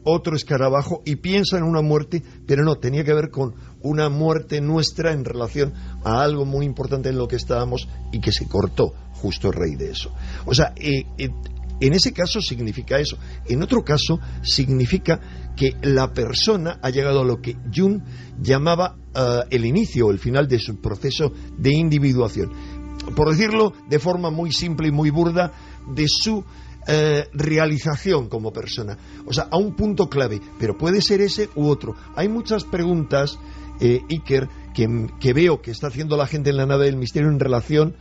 otro escarabajo y piensa en una muerte, pero no, tenía que ver con una muerte nuestra en relación a algo muy importante en lo que estábamos y que se cortó justo a raíz de eso. O sea, en ese caso significa eso. En otro caso significa que la persona ha llegado a lo que Jung llamaba el inicio o el final de su proceso de individuación. Por decirlo de forma muy simple y muy burda, de su realización como persona. O sea, a un punto clave, pero puede ser ese u otro. Hay muchas preguntas, Iker, que veo que está haciendo la gente en la nave del misterio en relación,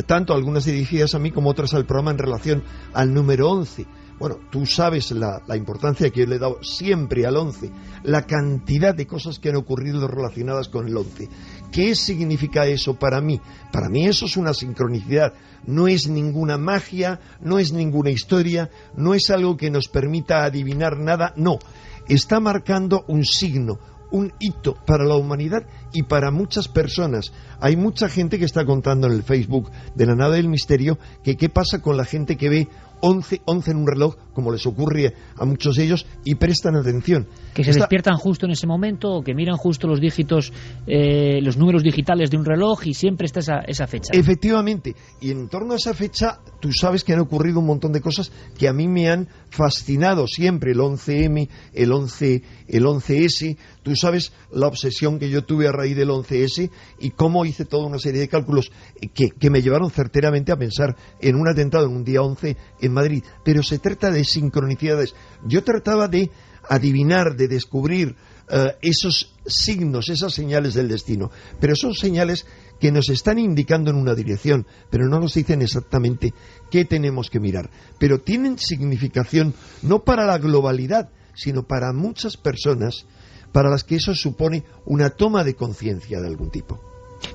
tanto algunas dirigidas a mí como otras al programa, en relación al número 11. Bueno, tú sabes la importancia que yo le he dado siempre al 11, la cantidad de cosas que han ocurrido relacionadas con el 11. ¿Qué significa eso para mí? Para mí eso es una sincronicidad, no es ninguna magia, no es ninguna historia, no es algo que nos permita adivinar nada, no. Está marcando un signo, un hito para la humanidad y para muchas personas. Hay mucha gente que está contando en el Facebook de la nave del misterio que qué pasa con la gente que ve 11 en un reloj, como les ocurre a muchos de ellos, y prestan atención. Que se despiertan justo en ese momento, o que miran justo los dígitos, los números digitales de un reloj, y siempre está esa fecha. Efectivamente, y en torno a esa fecha, tú sabes que han ocurrido un montón de cosas que a mí me han fascinado siempre, el 11M, el 11S, tú sabes la obsesión que yo tuve a raíz del 11S, y cómo hice toda una serie de cálculos que me llevaron certeramente a pensar en un atentado en un día 11 en Madrid. Pero se trata de sincronicidades. Yo trataba de adivinar, de descubrir esos signos, esas señales del destino, pero son señales que nos están indicando en una dirección, pero no nos dicen exactamente qué tenemos que mirar, pero tienen significación no para la globalidad, sino para muchas personas para las que eso supone una toma de conciencia de algún tipo.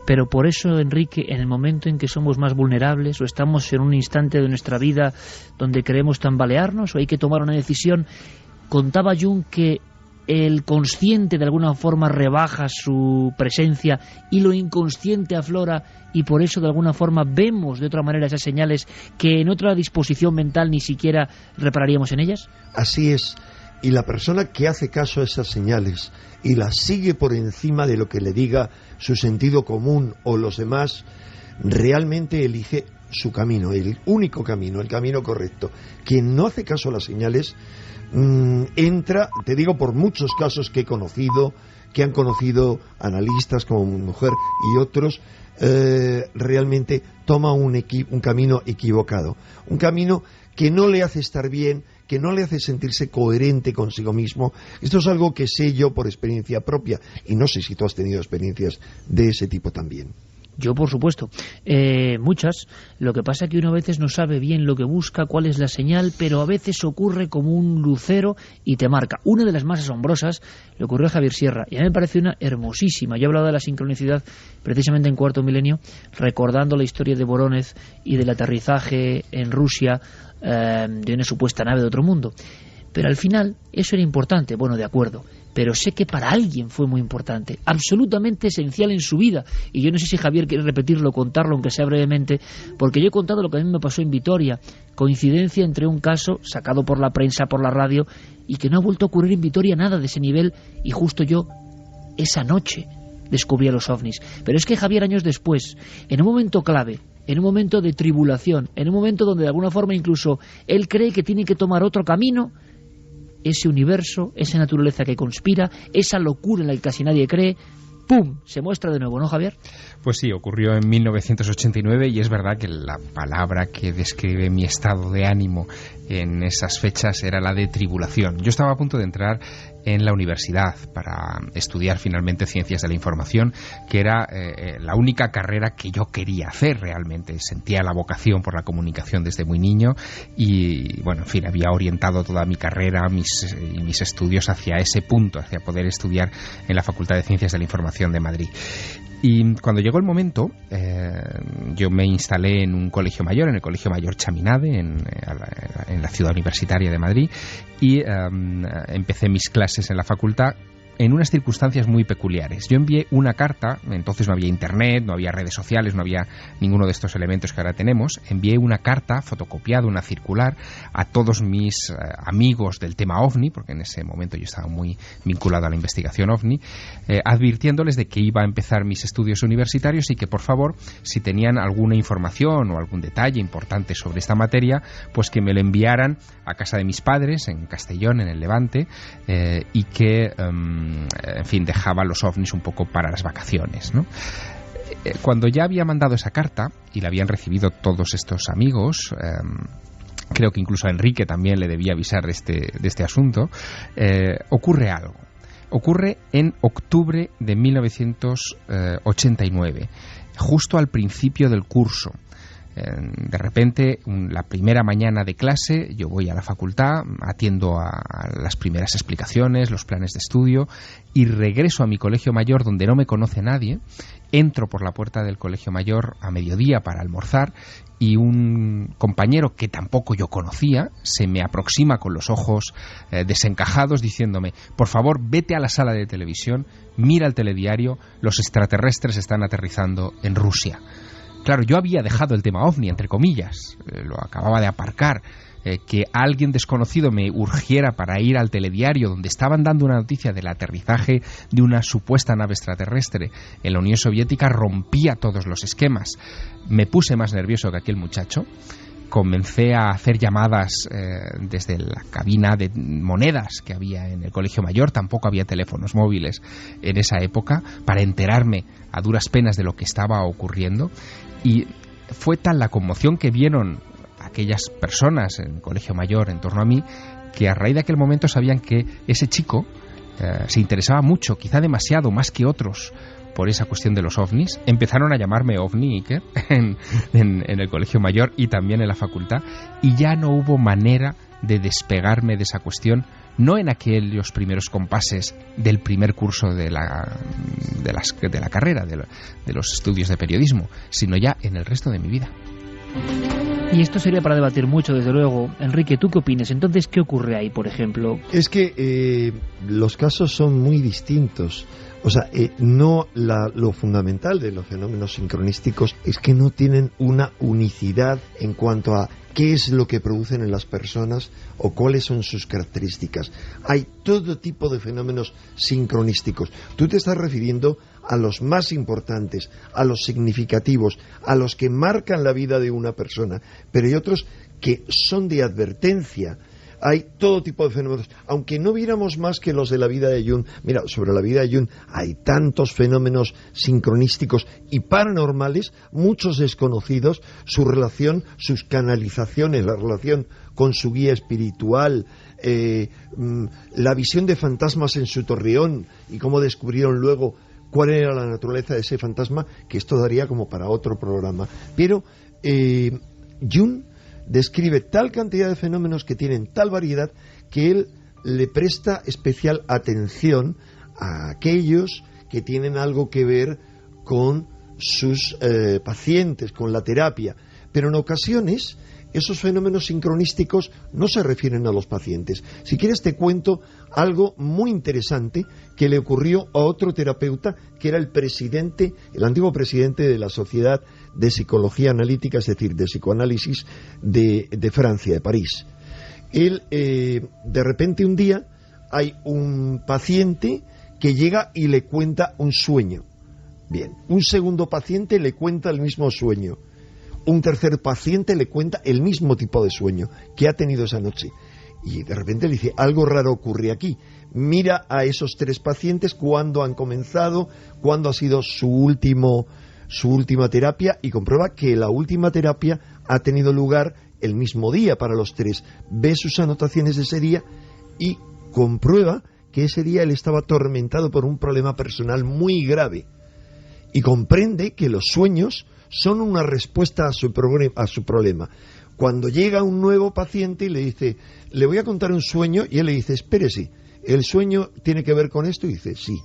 Pero por eso, Enrique, en el momento en que somos más vulnerables, o estamos en un instante de nuestra vida donde queremos tambalearnos, o hay que tomar una decisión, contaba Jung que el consciente de alguna forma rebaja su presencia y lo inconsciente aflora, y por eso de alguna forma vemos de otra manera esas señales que en otra disposición mental ni siquiera repararíamos en ellas. Así es. Y la persona que hace caso a esas señales y las sigue por encima de lo que le diga su sentido común o los demás, realmente elige su camino, el único camino, el camino correcto. Quien no hace caso a las señales entra, te digo por muchos casos que he conocido, que han conocido analistas como mi mujer y otros, realmente toma un camino equivocado, un camino que no le hace estar bien, que no le hace sentirse coherente consigo mismo. Esto es algo que sé yo por experiencia propia, y no sé si tú has tenido experiencias de ese tipo también. Yo, por supuesto, muchas. Lo que pasa es que uno a veces no sabe bien lo que busca, cuál es la señal, pero a veces ocurre como un lucero y te marca. Una de las más asombrosas le ocurrió a Javier Sierra, y a mí me parece una hermosísima. Yo he hablado de la sincronicidad precisamente en Cuarto Milenio, recordando la historia de Voronezh y del aterrizaje en Rusia de una supuesta nave de otro mundo. Pero al final eso era importante, bueno, de acuerdo, pero sé que para alguien fue muy importante, absolutamente esencial en su vida, y yo no sé si Javier quiere repetirlo, contarlo, aunque sea brevemente, porque yo he contado lo que a mí me pasó en Vitoria, coincidencia entre un caso sacado por la prensa, por la radio, y que no ha vuelto a ocurrir en Vitoria nada de ese nivel, y justo yo, esa noche, descubrí a los ovnis. Pero es que Javier, años después, en un momento clave, en un momento de tribulación, en un momento donde de alguna forma incluso él cree que tiene que tomar otro camino, ese universo, esa naturaleza que conspira, esa locura en la que casi nadie cree, ¡pum!, se muestra de nuevo, ¿no, Javier? Pues sí, ocurrió en 1989, y es verdad que la palabra que describe mi estado de ánimo en esas fechas era la de tribulación. Yo estaba a punto de entrar en la universidad para estudiar finalmente Ciencias de la Información, que era la única carrera que yo quería hacer realmente. Sentía la vocación por la comunicación desde muy niño y, bueno, en fin, había orientado toda mi carrera, mis estudios hacia ese punto, hacia poder estudiar en la Facultad de Ciencias de la Información de Madrid. Y cuando llegó el momento, yo me instalé en un colegio mayor, en el Colegio Mayor Chaminade, en la ciudad universitaria de Madrid, y empecé mis clases en la facultad en unas circunstancias muy peculiares. Yo envié una carta, entonces no había internet, no había redes sociales, no había ninguno de estos elementos que ahora tenemos. Envié una carta fotocopiada, una circular, a todos mis amigos del tema OVNI, porque en ese momento yo estaba muy vinculado a la investigación OVNI, advirtiéndoles de que iba a empezar mis estudios universitarios y que, por favor, si tenían alguna información o algún detalle importante sobre esta materia, pues que me lo enviaran a casa de mis padres, en Castellón, en el Levante, y que en fin, dejaba los ovnis un poco para las vacaciones, ¿no? Cuando ya había mandado esa carta y la habían recibido todos estos amigos, creo que incluso a Enrique también le debía avisar de este asunto, ocurre algo. Ocurre en octubre de 1989, justo al principio del curso. De repente, la primera mañana de clase, yo voy a la facultad, atiendo a las primeras explicaciones, los planes de estudio, y regreso a mi colegio mayor donde no me conoce nadie. Entro por la puerta del colegio mayor a mediodía para almorzar y un compañero que tampoco yo conocía se me aproxima con los ojos desencajados diciéndome: por favor, vete a la sala de televisión, mira el telediario, los extraterrestres están aterrizando en Rusia. Claro, yo había dejado el tema OVNI, entre comillas, lo acababa de aparcar. Que alguien desconocido me urgiera para ir al telediario donde estaban dando una noticia del aterrizaje de una supuesta nave extraterrestre en la Unión Soviética rompía todos los esquemas. Me puse más nervioso que aquel muchacho. Comencé a hacer llamadas desde la cabina de monedas que había en el Colegio Mayor. Tampoco había teléfonos móviles en esa época, para enterarme a duras penas de lo que estaba ocurriendo. Y fue tal la conmoción que vieron aquellas personas en el Colegio Mayor en torno a mí, que a raíz de aquel momento sabían que ese chico se interesaba mucho, quizá demasiado, más que otros, por esa cuestión de los ovnis. Empezaron a llamarme OVNI Iker en el Colegio Mayor y también en la facultad, y ya no hubo manera de despegarme de esa cuestión, no en aquellos primeros compases del primer curso de la carrera, de los estudios de periodismo, sino ya en el resto de mi vida. Y esto sería para debatir mucho, desde luego. Enrique, ¿tú qué opinas? Entonces, ¿qué ocurre ahí, por ejemplo? Es que los casos son muy distintos. O sea, lo fundamental de los fenómenos sincronísticos es que no tienen una unicidad en cuanto a qué es lo que producen en las personas o cuáles son sus características. Hay todo tipo de fenómenos sincronísticos. Tú te estás refiriendo a los más importantes, a los significativos, a los que marcan la vida de una persona, pero hay otros que son de advertencia. Hay todo tipo de fenómenos, aunque no viéramos más que los de la vida de Jung. Mira, sobre la vida de Jung hay tantos fenómenos sincronísticos y paranormales, muchos desconocidos, su relación, sus canalizaciones, la relación con su guía espiritual, la visión de fantasmas en su torreón y cómo descubrieron luego cuál era la naturaleza de ese fantasma, que esto daría como para otro programa. Pero Jung describe tal cantidad de fenómenos que tienen tal variedad que él le presta especial atención a aquellos que tienen algo que ver con sus pacientes, con la terapia. Pero en ocasiones esos fenómenos sincronísticos no se refieren a los pacientes. Si quieres te cuento algo muy interesante que le ocurrió a otro terapeuta que era el antiguo presidente de la Sociedad de Psicología Analítica, es decir, de psicoanálisis de Francia, de París. Él, de repente un día, hay un paciente que llega y le cuenta un sueño. Bien, un segundo paciente le cuenta el mismo sueño. Un tercer paciente le cuenta el mismo tipo de sueño que ha tenido esa noche. Y de repente le dice, algo raro ocurre aquí. Mira a esos tres pacientes, cuándo han comenzado, cuándo ha sido su última terapia, y comprueba que la última terapia ha tenido lugar el mismo día para los tres, ve sus anotaciones de ese día y comprueba que ese día él estaba atormentado por un problema personal muy grave y comprende que los sueños son una respuesta a su problema. Cuando llega un nuevo paciente y le dice, le voy a contar un sueño, y él le dice, espérese, ¿el sueño tiene que ver con esto? Y dice, sí.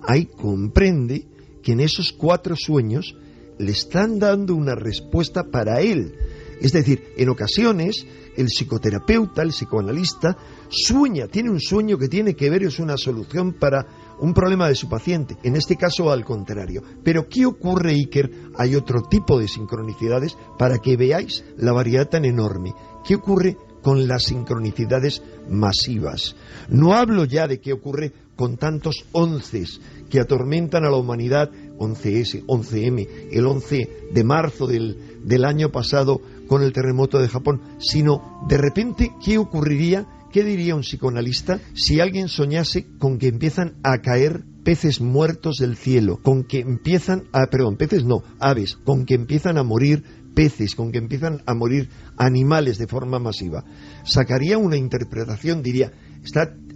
Ahí comprende que en esos 4 sueños le están dando una respuesta para él. Es decir, en ocasiones el psicoterapeuta, el psicoanalista, tiene un sueño que tiene que ver, es una solución para un problema de su paciente. En este caso, al contrario. Pero ¿qué ocurre, Iker? Hay otro tipo de sincronicidades para que veáis la variedad tan enorme. ¿Qué ocurre con las sincronicidades masivas? No hablo ya de qué ocurre con tantos 11 que atormentan a la humanidad, 11S, 11M, el 11 de marzo del año pasado con el terremoto de Japón, sino de repente, ¿qué ocurriría? ¿Qué diría un psicoanalista si alguien soñase con que empiezan a caer peces muertos del cielo, con que empiezan aves, con que empiezan a morir peces, con que empiezan a morir animales de forma masiva? Sacaría una interpretación, diría,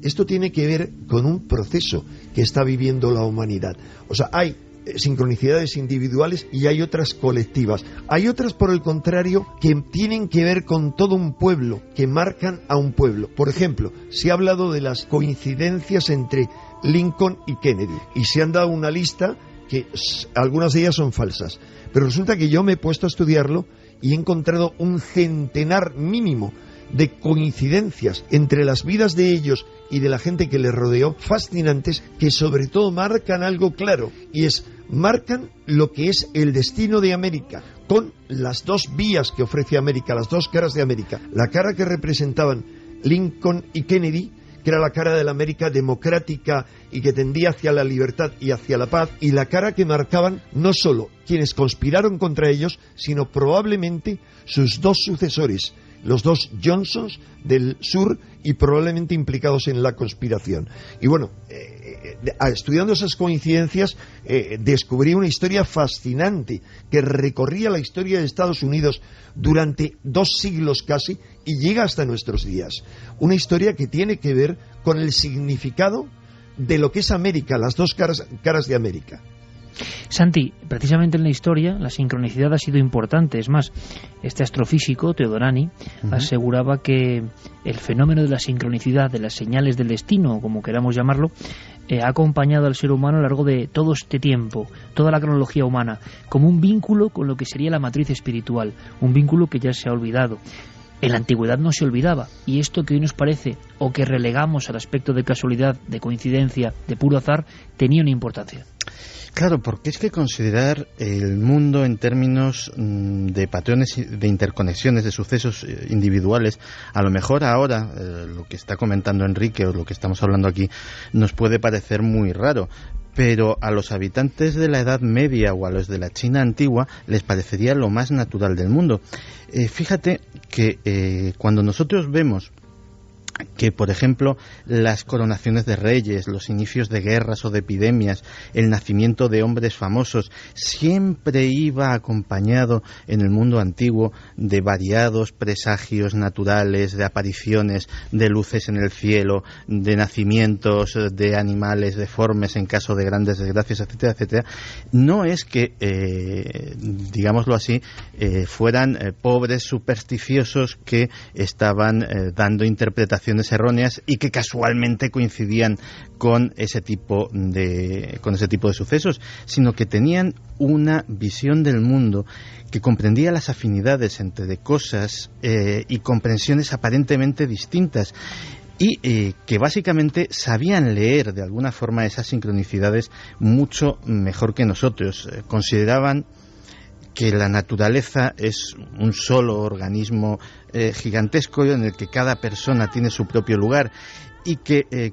esto tiene que ver con un proceso que está viviendo la humanidad. O sea, hay sincronicidades individuales y hay otras colectivas. Hay otras, por el contrario, que tienen que ver con todo un pueblo, que marcan a un pueblo. Por ejemplo, se ha hablado de las coincidencias entre Lincoln y Kennedy, y se han dado una lista que algunas de ellas son falsas. Pero resulta que yo me he puesto a estudiarlo y he encontrado un centenar mínimo de coincidencias entre las vidas de ellos y de la gente que les rodeó, fascinantes, que sobre todo marcan algo claro, y marcan lo que es el destino de América, con las 2 vías que ofrece América, las 2 caras de América. La cara que representaban Lincoln y Kennedy, que era la cara de la América democrática y que tendía hacia la libertad y hacia la paz, y la cara que marcaban no solo quienes conspiraron contra ellos, sino probablemente sus 2 sucesores, los 2 Johnsons del sur, y probablemente implicados en la conspiración. Y bueno, estudiando esas coincidencias, descubrí una historia fascinante que recorría la historia de Estados Unidos durante 2 siglos casi y llega hasta nuestros días. Una historia que tiene que ver con el significado de lo que es América, las 2 caras de América. Santi, precisamente en la historia la sincronicidad ha sido importante. Es más, este astrofísico, Teodorani, aseguraba que el fenómeno de la sincronicidad, de las señales del destino, como queramos llamarlo, ha acompañado al ser humano a lo largo de todo este tiempo, toda la cronología humana, como un vínculo con lo que sería la matriz espiritual, un vínculo que ya se ha olvidado. En la antigüedad no se olvidaba, y esto que hoy nos parece, o que relegamos al aspecto de casualidad, de coincidencia, de puro azar, tenía una importancia. Claro, porque es que considerar el mundo en términos de patrones de interconexiones, de sucesos individuales, a lo mejor ahora, lo que está comentando Enrique o lo que estamos hablando aquí, nos puede parecer muy raro. Pero a los habitantes de la Edad Media o a los de la China antigua les parecería lo más natural del mundo. Fíjate que cuando nosotros vemos que, por ejemplo, las coronaciones de reyes, los inicios de guerras o de epidemias, el nacimiento de hombres famosos, siempre iba acompañado en el mundo antiguo de variados presagios naturales, de apariciones de luces en el cielo, de nacimientos de animales deformes en caso de grandes desgracias, etcétera, etcétera. No es que, digámoslo así, fueran pobres supersticiosos que estaban dando interpretaciones erróneas y que casualmente coincidían con ese tipo de sucesos, sino que tenían una visión del mundo que comprendía las afinidades entre cosas y comprensiones aparentemente distintas, y que básicamente sabían leer de alguna forma esas sincronicidades mucho mejor que nosotros. Consideraban que la naturaleza es un solo organismo gigantesco en el que cada persona tiene su propio lugar, y que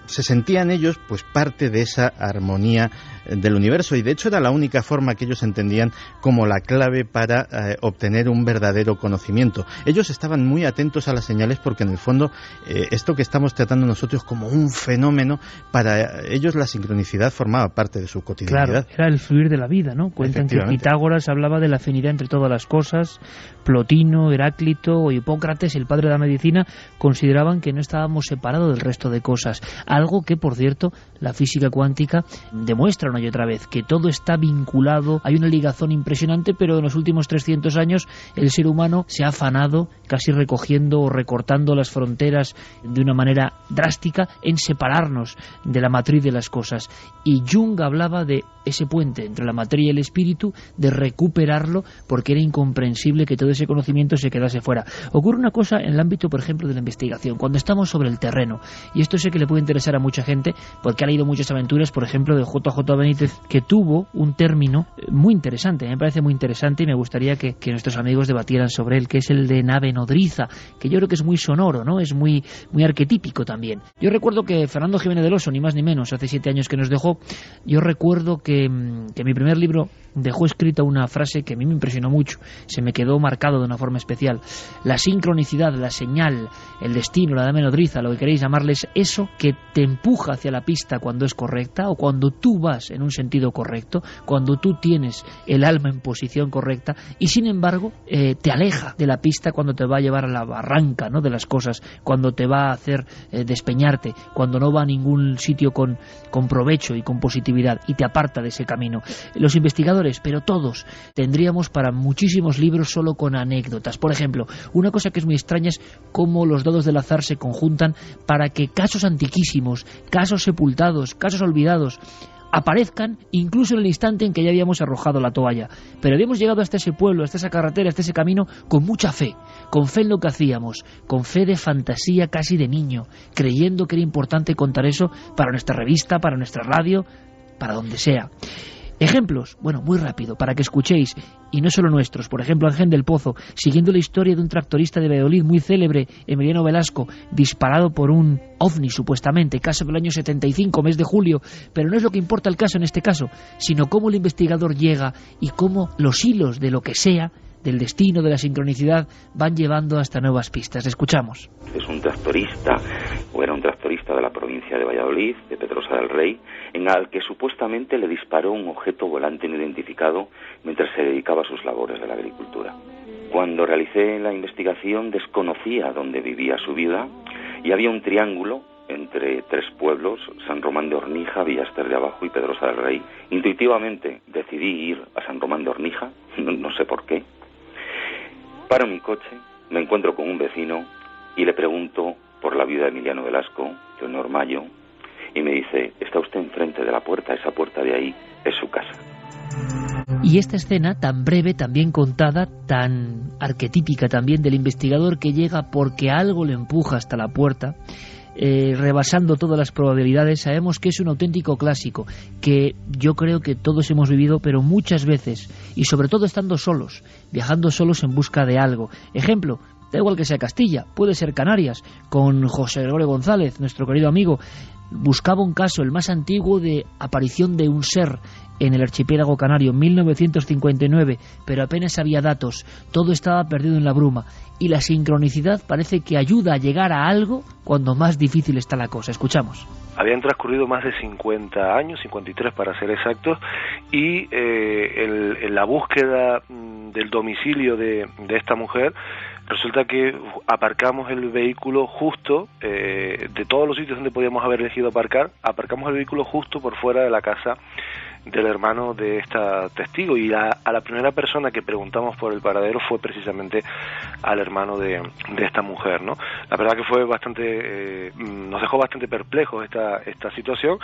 se sentían ellos pues parte de esa armonía del universo, y de hecho era la única forma que ellos entendían como la clave para obtener un verdadero conocimiento. Ellos estaban muy atentos a las señales porque en el fondo esto que estamos tratando nosotros como un fenómeno, para ellos la sincronicidad formaba parte de su cotidianidad. Claro, era el fluir de la vida, ¿no? Cuentan que Pitágoras hablaba de la afinidad entre todas las cosas, Plotino, Heráclito o Hipócrates, el padre de la medicina, consideraban que no estábamos separados del resto de cosas. Algo que, por cierto, la física cuántica demuestra una y otra vez, que todo está vinculado, hay una ligazón impresionante, pero en los últimos 300 años el ser humano se ha afanado, casi recogiendo o recortando las fronteras de una manera drástica, en separarnos de la matriz de las cosas. Y Jung hablaba de ese puente entre la materia y el espíritu, de recuperarlo, porque era incomprensible que todo ese conocimiento se quedase fuera. Ocurre una cosa en el ámbito, por ejemplo, de la investigación, cuando estamos sobre el terreno, y esto sé que le puede interesar a mucha gente, porque ha leído muchas aventuras, por ejemplo, de JJ Benítez, que tuvo un término muy interesante, me parece muy interesante, y me gustaría que nuestros amigos debatieran sobre él, que es el de nave nodriza, que yo creo que es muy sonoro, ¿no? Es muy arquetípico también. Yo recuerdo que Fernando Jiménez del Oso, ni más ni menos, hace 7 años que nos dejó, yo recuerdo que mi primer libro dejó escrita una frase que a mí me impresionó mucho, se me quedó marcado de una forma especial. La sincronicidad, la señal, el destino, la nave nodriza, lo que queréis llamarles, eso que te empuja hacia la pista cuando es correcta, o cuando tú vas en un sentido correcto, cuando tú tienes el alma en posición correcta, y sin embargo te aleja de la pista cuando te va a llevar a la barranca, ¿no?, de las cosas, cuando te va a hacer despeñarte, cuando no va a ningún sitio con provecho y con positividad, y te aparta de ese camino. Los investigadores, pero todos, tendríamos para muchísimos libros solo con anécdotas. Por ejemplo, una cosa que es muy extraña es cómo los dados del azar se conjuntan para que casos antiquísimos, casos sepultados, casos olvidados, aparezcan incluso en el instante en que ya habíamos arrojado la toalla. Pero habíamos llegado hasta ese pueblo, hasta esa carretera, hasta ese camino con mucha fe, con fe en lo que hacíamos, con fe de fantasía casi de niño, creyendo que era importante contar eso para nuestra revista, para nuestra radio, para donde sea. Ejemplos, bueno, muy rápido, para que escuchéis, y no solo nuestros. Por ejemplo, Ángel del Pozo, siguiendo la historia de un tractorista de Valladolid muy célebre, Emiliano Velasco, disparado por un ovni, supuestamente, caso del año 75, mes de julio, pero no es lo que importa el caso en este caso, sino cómo el investigador llega y cómo los hilos de lo que sea, del destino, de la sincronicidad, van llevando hasta nuevas pistas. Escuchamos. Es un tractorista, o era un tractorista de la provincia de Valladolid, de Pedrosa del Rey, en al que supuestamente le disparó un objeto volante no identificado mientras se dedicaba a sus labores de la agricultura. Cuando realicé la investigación desconocía dónde vivía su viuda y había un triángulo entre 3 pueblos, San Román de Ornija, Villaster de Abajo y Pedrosa del Rey. Intuitivamente decidí ir a San Román de Ornija, no sé por qué. Paro mi coche, me encuentro con un vecino y le pregunto por la viuda de Emiliano Velasco, Leonor Mayo, y me dice, está usted enfrente de la puerta, esa puerta de ahí es su casa. Y esta escena tan breve, tan bien contada, tan arquetípica también del investigador que llega porque algo le empuja hasta la puerta, rebasando todas las probabilidades, sabemos que es un auténtico clásico, que yo creo que todos hemos vivido, pero muchas veces, y sobre todo estando solos, viajando solos en busca de algo. Ejemplo, da igual que sea Castilla, puede ser Canarias, con José Gregorio González, nuestro querido amigo, buscaba un caso, el más antiguo, de aparición de un ser en el archipiélago canario en 1959, pero apenas había datos, todo estaba perdido en la bruma, y la sincronicidad parece que ayuda a llegar a algo cuando más difícil está la cosa. Escuchamos. Habían transcurrido más de 50 años, 53 para ser exactos, y en la búsqueda del domicilio de esta mujer, resulta que aparcamos el vehículo justo, de todos los sitios donde podíamos haber elegido aparcar, aparcamos el vehículo justo por fuera de la casa del hermano de esta testigo, y a la primera persona que preguntamos por el paradero fue precisamente al hermano de esta mujer, ¿no? La verdad que fue bastante, nos dejó bastante perplejos esta situación,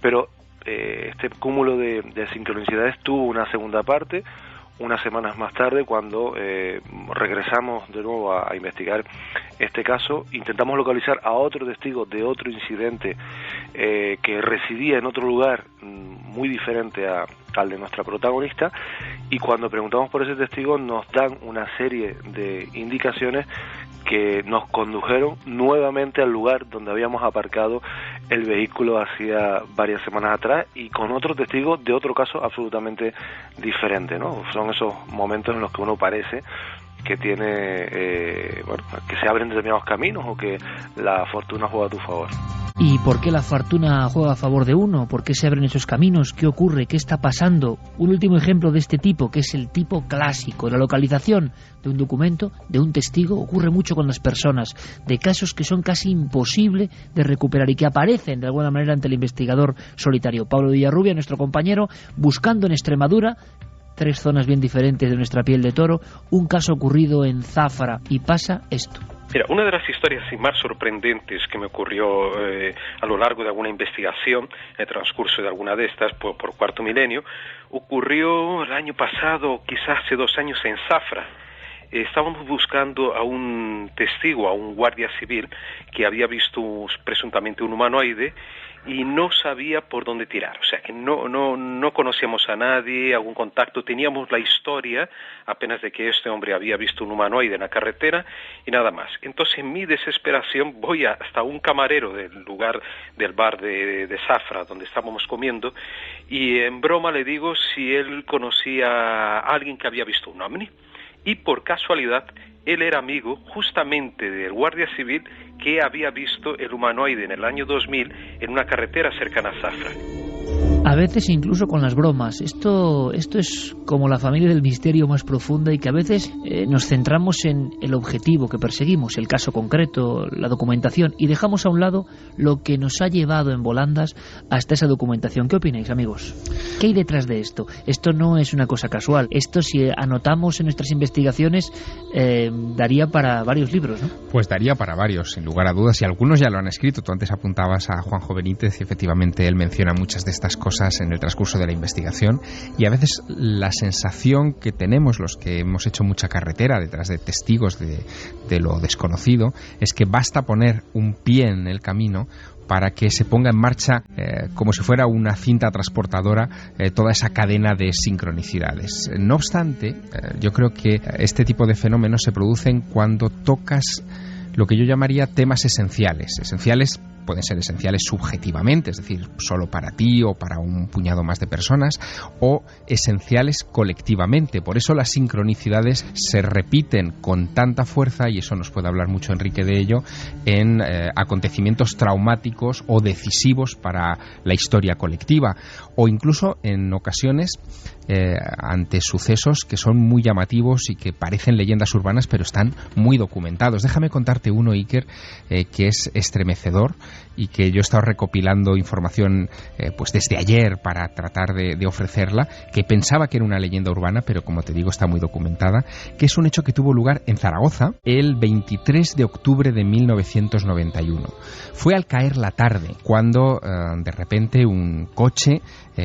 pero este cúmulo de sincronicidades tuvo una segunda parte unas semanas más tarde, cuando regresamos de nuevo a investigar este caso. Intentamos localizar a otro testigo de otro incidente que residía en otro lugar muy diferente al de nuestra protagonista, y cuando preguntamos por ese testigo nos dan una serie de indicaciones que nos condujeron nuevamente al lugar donde habíamos aparcado el vehículo hacía varias semanas atrás, y con otro testigo de otro caso absolutamente diferente, ¿no? Son esos momentos en los que uno parece que tiene, que se abren determinados caminos o que la fortuna juega a tu favor. ¿Y por qué la fortuna juega a favor de uno? ¿Por qué se abren esos caminos? ¿Qué ocurre? ¿Qué está pasando? Un último ejemplo de este tipo, que es el tipo clásico, la localización de un documento, de un testigo. Ocurre mucho con las personas, de casos que son casi imposibles de recuperar y que aparecen de alguna manera ante el investigador solitario. Pablo Villarrubia, nuestro compañero, buscando en Extremadura, 3 zonas bien diferentes de nuestra piel de toro, un caso ocurrido en Zafra, y pasa esto. Mira, una de las historias más sorprendentes que me ocurrió a lo largo de alguna investigación, en el transcurso de alguna de estas, por Cuarto Milenio, ocurrió el año pasado, quizás hace 2 años, en Zafra. Estábamos buscando a un testigo, a un guardia civil, que había visto presuntamente un humanoide y no sabía por dónde tirar. O sea, que no conocíamos a nadie, algún contacto. Teníamos la historia apenas de que este hombre había visto un humanoide en la carretera y nada más. Entonces, en mi desesperación, voy hasta un camarero del lugar, del bar de Zafra, donde estábamos comiendo, y en broma le digo si él conocía a alguien que había visto un ovni. Y por casualidad, él era amigo justamente del guardia civil que había visto el humanoide en el año 2000 en una carretera cercana a Zafra. A veces incluso con las bromas. Esto es como la familia del misterio más profunda, y que a veces nos centramos en el objetivo que perseguimos, el caso concreto, la documentación, y dejamos a un lado lo que nos ha llevado en volandas hasta esa documentación. ¿Qué opináis, amigos? ¿Qué hay detrás de esto? Esto no es una cosa casual. Esto, si anotamos en nuestras investigaciones, daría para varios libros, ¿no? Pues daría para varios, sin lugar a dudas, y algunos ya lo han escrito. Tú antes apuntabas a Juanjo Benítez y efectivamente él menciona muchas de estas cosas en el transcurso de la investigación, y a veces la sensación que tenemos los que hemos hecho mucha carretera detrás de testigos de lo desconocido es que basta poner un pie en el camino para que se ponga en marcha, como si fuera una cinta transportadora, toda esa cadena de sincronicidades. No obstante, yo creo que este tipo de fenómenos se producen cuando tocas lo que yo llamaría temas esenciales. Esenciales pueden ser esenciales subjetivamente, es decir, solo para ti o para un puñado más de personas, o esenciales colectivamente. Por eso las sincronicidades se repiten con tanta fuerza, y eso nos puede hablar mucho Enrique de ello, en acontecimientos traumáticos o decisivos para la historia colectiva, o incluso en ocasiones ante sucesos que son muy llamativos y que parecen leyendas urbanas, pero están muy documentados. Déjame contarte uno, Iker, que es estremecedor, y que yo he estado recopilando información pues desde ayer para tratar de ofrecerla, que pensaba que era una leyenda urbana, pero como te digo está muy documentada, que es un hecho que tuvo lugar en Zaragoza el 23 de octubre de 1991. Fue al caer la tarde cuando de repente un coche,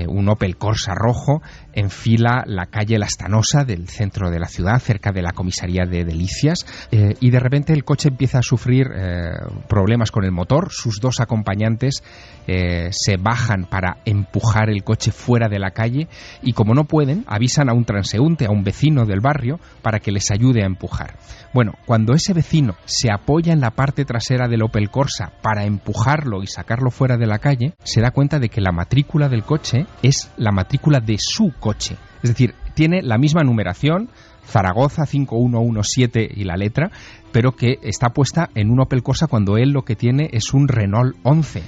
un Opel Corsa rojo, enfila la calle Lastanosa del centro de la ciudad, cerca de la comisaría de Delicias, y de repente el coche empieza a sufrir problemas con el motor. Sus 2 acompañantes se bajan para empujar el coche fuera de la calle, y como no pueden, avisan a un transeúnte, a un vecino del barrio, para que les ayude a empujar. Bueno, cuando ese vecino se apoya en la parte trasera del Opel Corsa para empujarlo y sacarlo fuera de la calle, se da cuenta de que la matrícula del coche es la matrícula de su coche. Es decir, tiene la misma numeración, Zaragoza 5117 y la letra, pero que está puesta en un Opel Corsa cuando él lo que tiene es un Renault 11.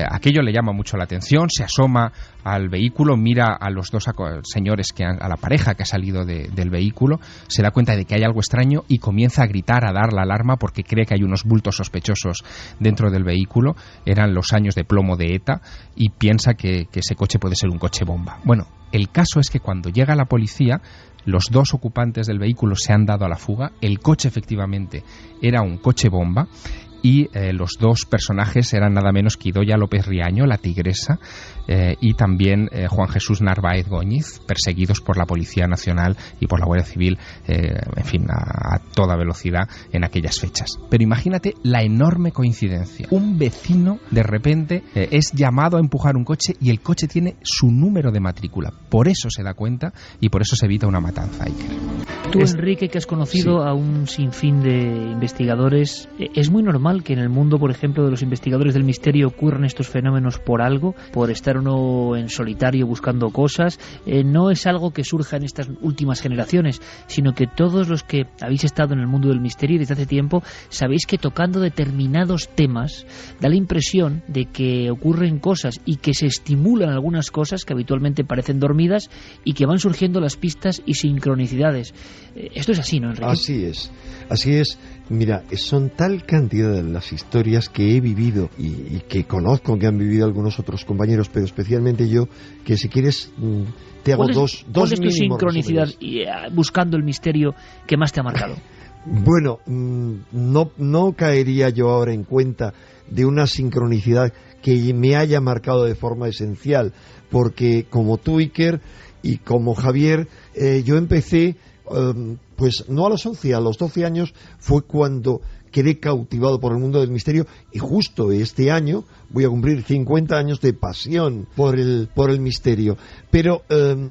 Aquello le llama mucho la atención, se asoma al vehículo, mira a los 2 señores, a la pareja que ha salido del vehículo, se da cuenta de que hay algo extraño y comienza a gritar, a dar la alarma, porque cree que hay unos bultos sospechosos dentro del vehículo. Eran los años de plomo de ETA, y piensa que ese coche puede ser un coche bomba. Bueno, el caso es que cuando llega la policía, los 2 ocupantes del vehículo se han dado a la fuga. El coche efectivamente era un coche bomba, y los dos personajes eran nada menos que Idoia López Riaño, la tigresa, y también Juan Jesús Narváez Góñiz, perseguidos por la Policía Nacional y por la Guardia Civil, en fin, a toda velocidad en aquellas fechas. Pero imagínate la enorme coincidencia. Un vecino de repente es llamado a empujar un coche y el coche tiene su número de matrícula. Por eso se da cuenta y por eso se evita una matanza, Iker. Tú, Enrique, que has conocido a un sinfín de investigadores, ¿es muy normal que en el mundo, por ejemplo, de los investigadores del misterio ocurran estos fenómenos por algo, por estar uno en solitario buscando cosas? No es algo que surja en estas últimas generaciones, sino que todos los que habéis estado en el mundo del misterio desde hace tiempo sabéis que tocando determinados temas da la impresión de que ocurren cosas y que se estimulan algunas cosas que habitualmente parecen dormidas y que van surgiendo las pistas y sincronicidades. Esto es así, ¿no, Enrique? Así es. Mira, son tal cantidad de las historias que he vivido y que conozco que han vivido algunos otros compañeros, pero especialmente yo, que si quieres te hago dos ¿cuál es tu mínimos sincronicidad resúmenes. Buscando el misterio que más te ha marcado? Bueno, no caería yo ahora en cuenta de una sincronicidad que me haya marcado de forma esencial, porque como tú, Iker, y como Javier, yo empecé, pues no a los 11, a los 12 años fue cuando quedé cautivado por el mundo del misterio, y justo este año voy a cumplir 50 años de pasión por el misterio. Pero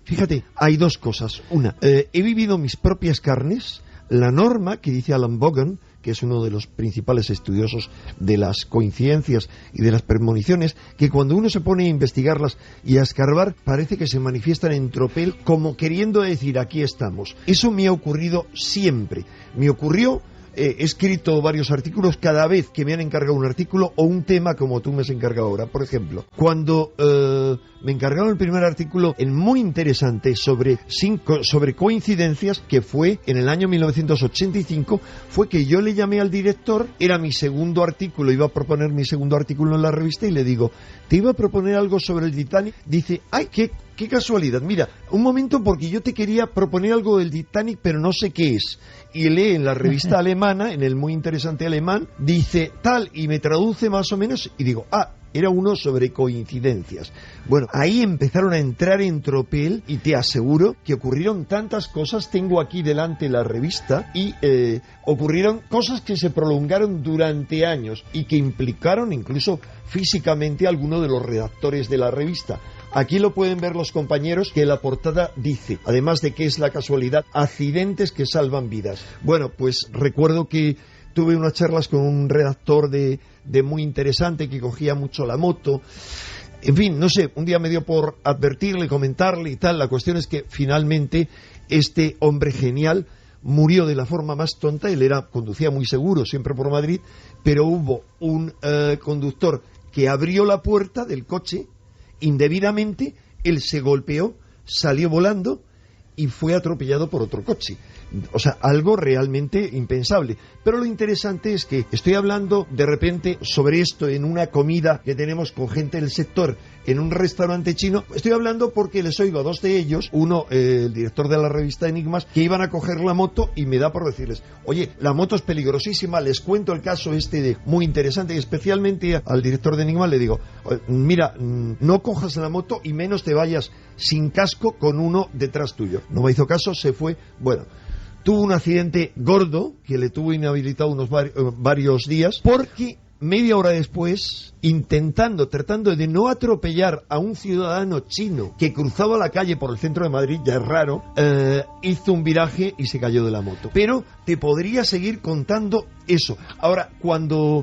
fíjate, hay dos cosas. Una, he vivido mis propias carnes la norma que dice Alan Vaughan, que es uno de los principales estudiosos de las coincidencias y de las premoniciones, que cuando uno se pone a investigarlas y a escarbar, parece que se manifiestan en tropel, como queriendo decir, aquí estamos. Eso me ha ocurrido siempre. Me ocurrió, he escrito varios artículos cada vez que me han encargado un artículo o un tema como tú me has encargado ahora. Por ejemplo, cuando me encargaron el primer artículo muy interesante sobre coincidencias, que fue en el año 1985, fue que yo le llamé al director, era mi segundo artículo, iba a proponer mi segundo artículo en la revista, y le digo, te iba a proponer algo sobre el Titanic. Dice, ¡ay, qué casualidad! Mira, un momento, porque yo te quería proponer algo del Titanic, pero no sé qué es. Y lee en la revista alemana, en el muy interesante alemán, dice tal, y me traduce más o menos, y digo, era uno sobre coincidencias. Bueno, ahí empezaron a entrar en tropel, y te aseguro que ocurrieron tantas cosas. Tengo aquí delante la revista, y ocurrieron cosas que se prolongaron durante años y que implicaron incluso físicamente a alguno de los redactores de la revista. Aquí lo pueden ver los compañeros, que la portada dice, además de que es la casualidad, accidentes que salvan vidas. Bueno, pues recuerdo que tuve unas charlas con un redactor de muy interesante, que cogía mucho la moto. En fin, no sé, un día me dio por advertirle, comentarle y tal. La cuestión es que finalmente este hombre genial murió de la forma más tonta. Él conducía muy seguro, siempre por Madrid, pero hubo un conductor que abrió la puerta del coche indebidamente, él se golpeó, salió volando y fue atropellado por otro coche. O sea, algo realmente impensable. Pero lo interesante es que estoy hablando de repente sobre esto en una comida que tenemos con gente del sector, en un restaurante chino. Estoy hablando porque les oigo a dos de ellos, uno, el director de la revista Enigmas, que iban a coger la moto, y me da por decirles, oye, la moto es peligrosísima. Les cuento el caso muy interesante, y especialmente al director de Enigmas le digo, mira, no cojas la moto y menos te vayas sin casco con uno detrás tuyo. No me hizo caso, se fue. Bueno, tuvo un accidente gordo que le tuvo inhabilitado varios días, porque media hora después, tratando de no atropellar a un ciudadano chino que cruzaba la calle por el centro de Madrid, ya es raro, hizo un viraje y se cayó de la moto. Pero te podría seguir contando eso. Ahora,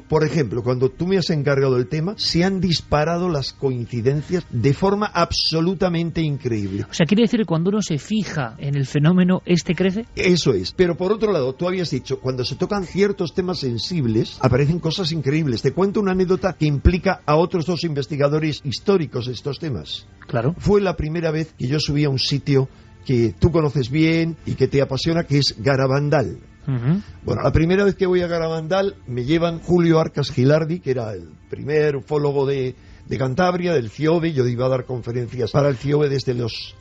por ejemplo, cuando tú me has encargado del tema, se han disparado las coincidencias de forma absolutamente increíble. O sea, ¿quiere decir que cuando uno se fija en el fenómeno, crece? Eso es. Pero por otro lado, tú habías dicho, cuando se tocan ciertos temas sensibles, aparecen cosas increíbles. Te cuento una anécdota que implica a otros dos investigadores históricos de estos temas. Claro. Fue la primera vez que yo subí a un sitio que tú conoces bien y que te apasiona, que es Garabandal. Uh-huh. Bueno, la primera vez que voy a Garabandal me llevan Julio Arcas Gilardi, que era el primer ufólogo de Cantabria, del CIOBE. Yo iba a dar conferencias para el CIOBE desde los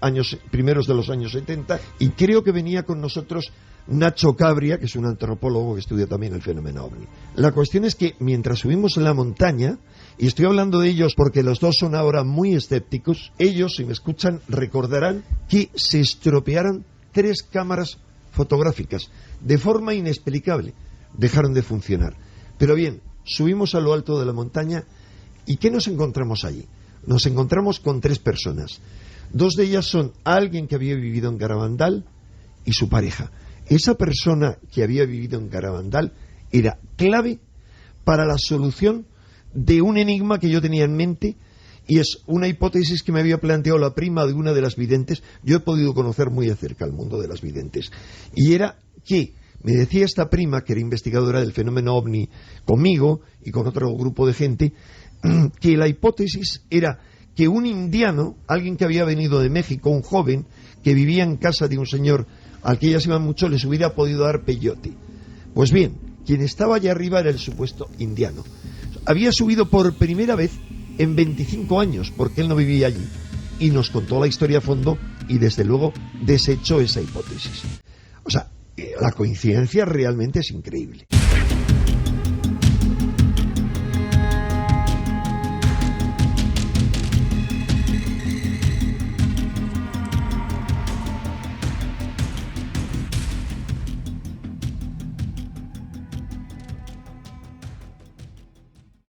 primeros de los años 70, y creo que venía con nosotros Nacho Cabria, que es un antropólogo que estudia también el fenómeno ovni. La cuestión es que mientras subimos en la montaña, y estoy hablando de ellos porque los dos son ahora muy escépticos, ellos, si me escuchan, recordarán que se estropearon 3 cámaras fotográficas de forma inexplicable. Dejaron de funcionar. Pero bien, subimos a lo alto de la montaña y ¿qué nos encontramos allí? Nos encontramos con 3 personas. 2 de ellas son alguien que había vivido en Garabandal y su pareja. Esa persona que había vivido en Garabandal era clave para la solución de un enigma que yo tenía en mente, y es una hipótesis que me había planteado la prima de una de las videntes. Yo he podido conocer muy de cerca el mundo de las videntes, y era que me decía esta prima, que era investigadora del fenómeno ovni conmigo y con otro grupo de gente, que la hipótesis era que un indiano, alguien que había venido de México, un joven que vivía en casa de un señor al que ellas iban mucho, les hubiera podido dar peyote. Pues bien, quien estaba allá arriba era el supuesto indiano. Había subido por primera vez en 25 años, porque él no vivía allí, y nos contó la historia a fondo y desde luego desechó esa hipótesis. O sea, la coincidencia realmente es increíble.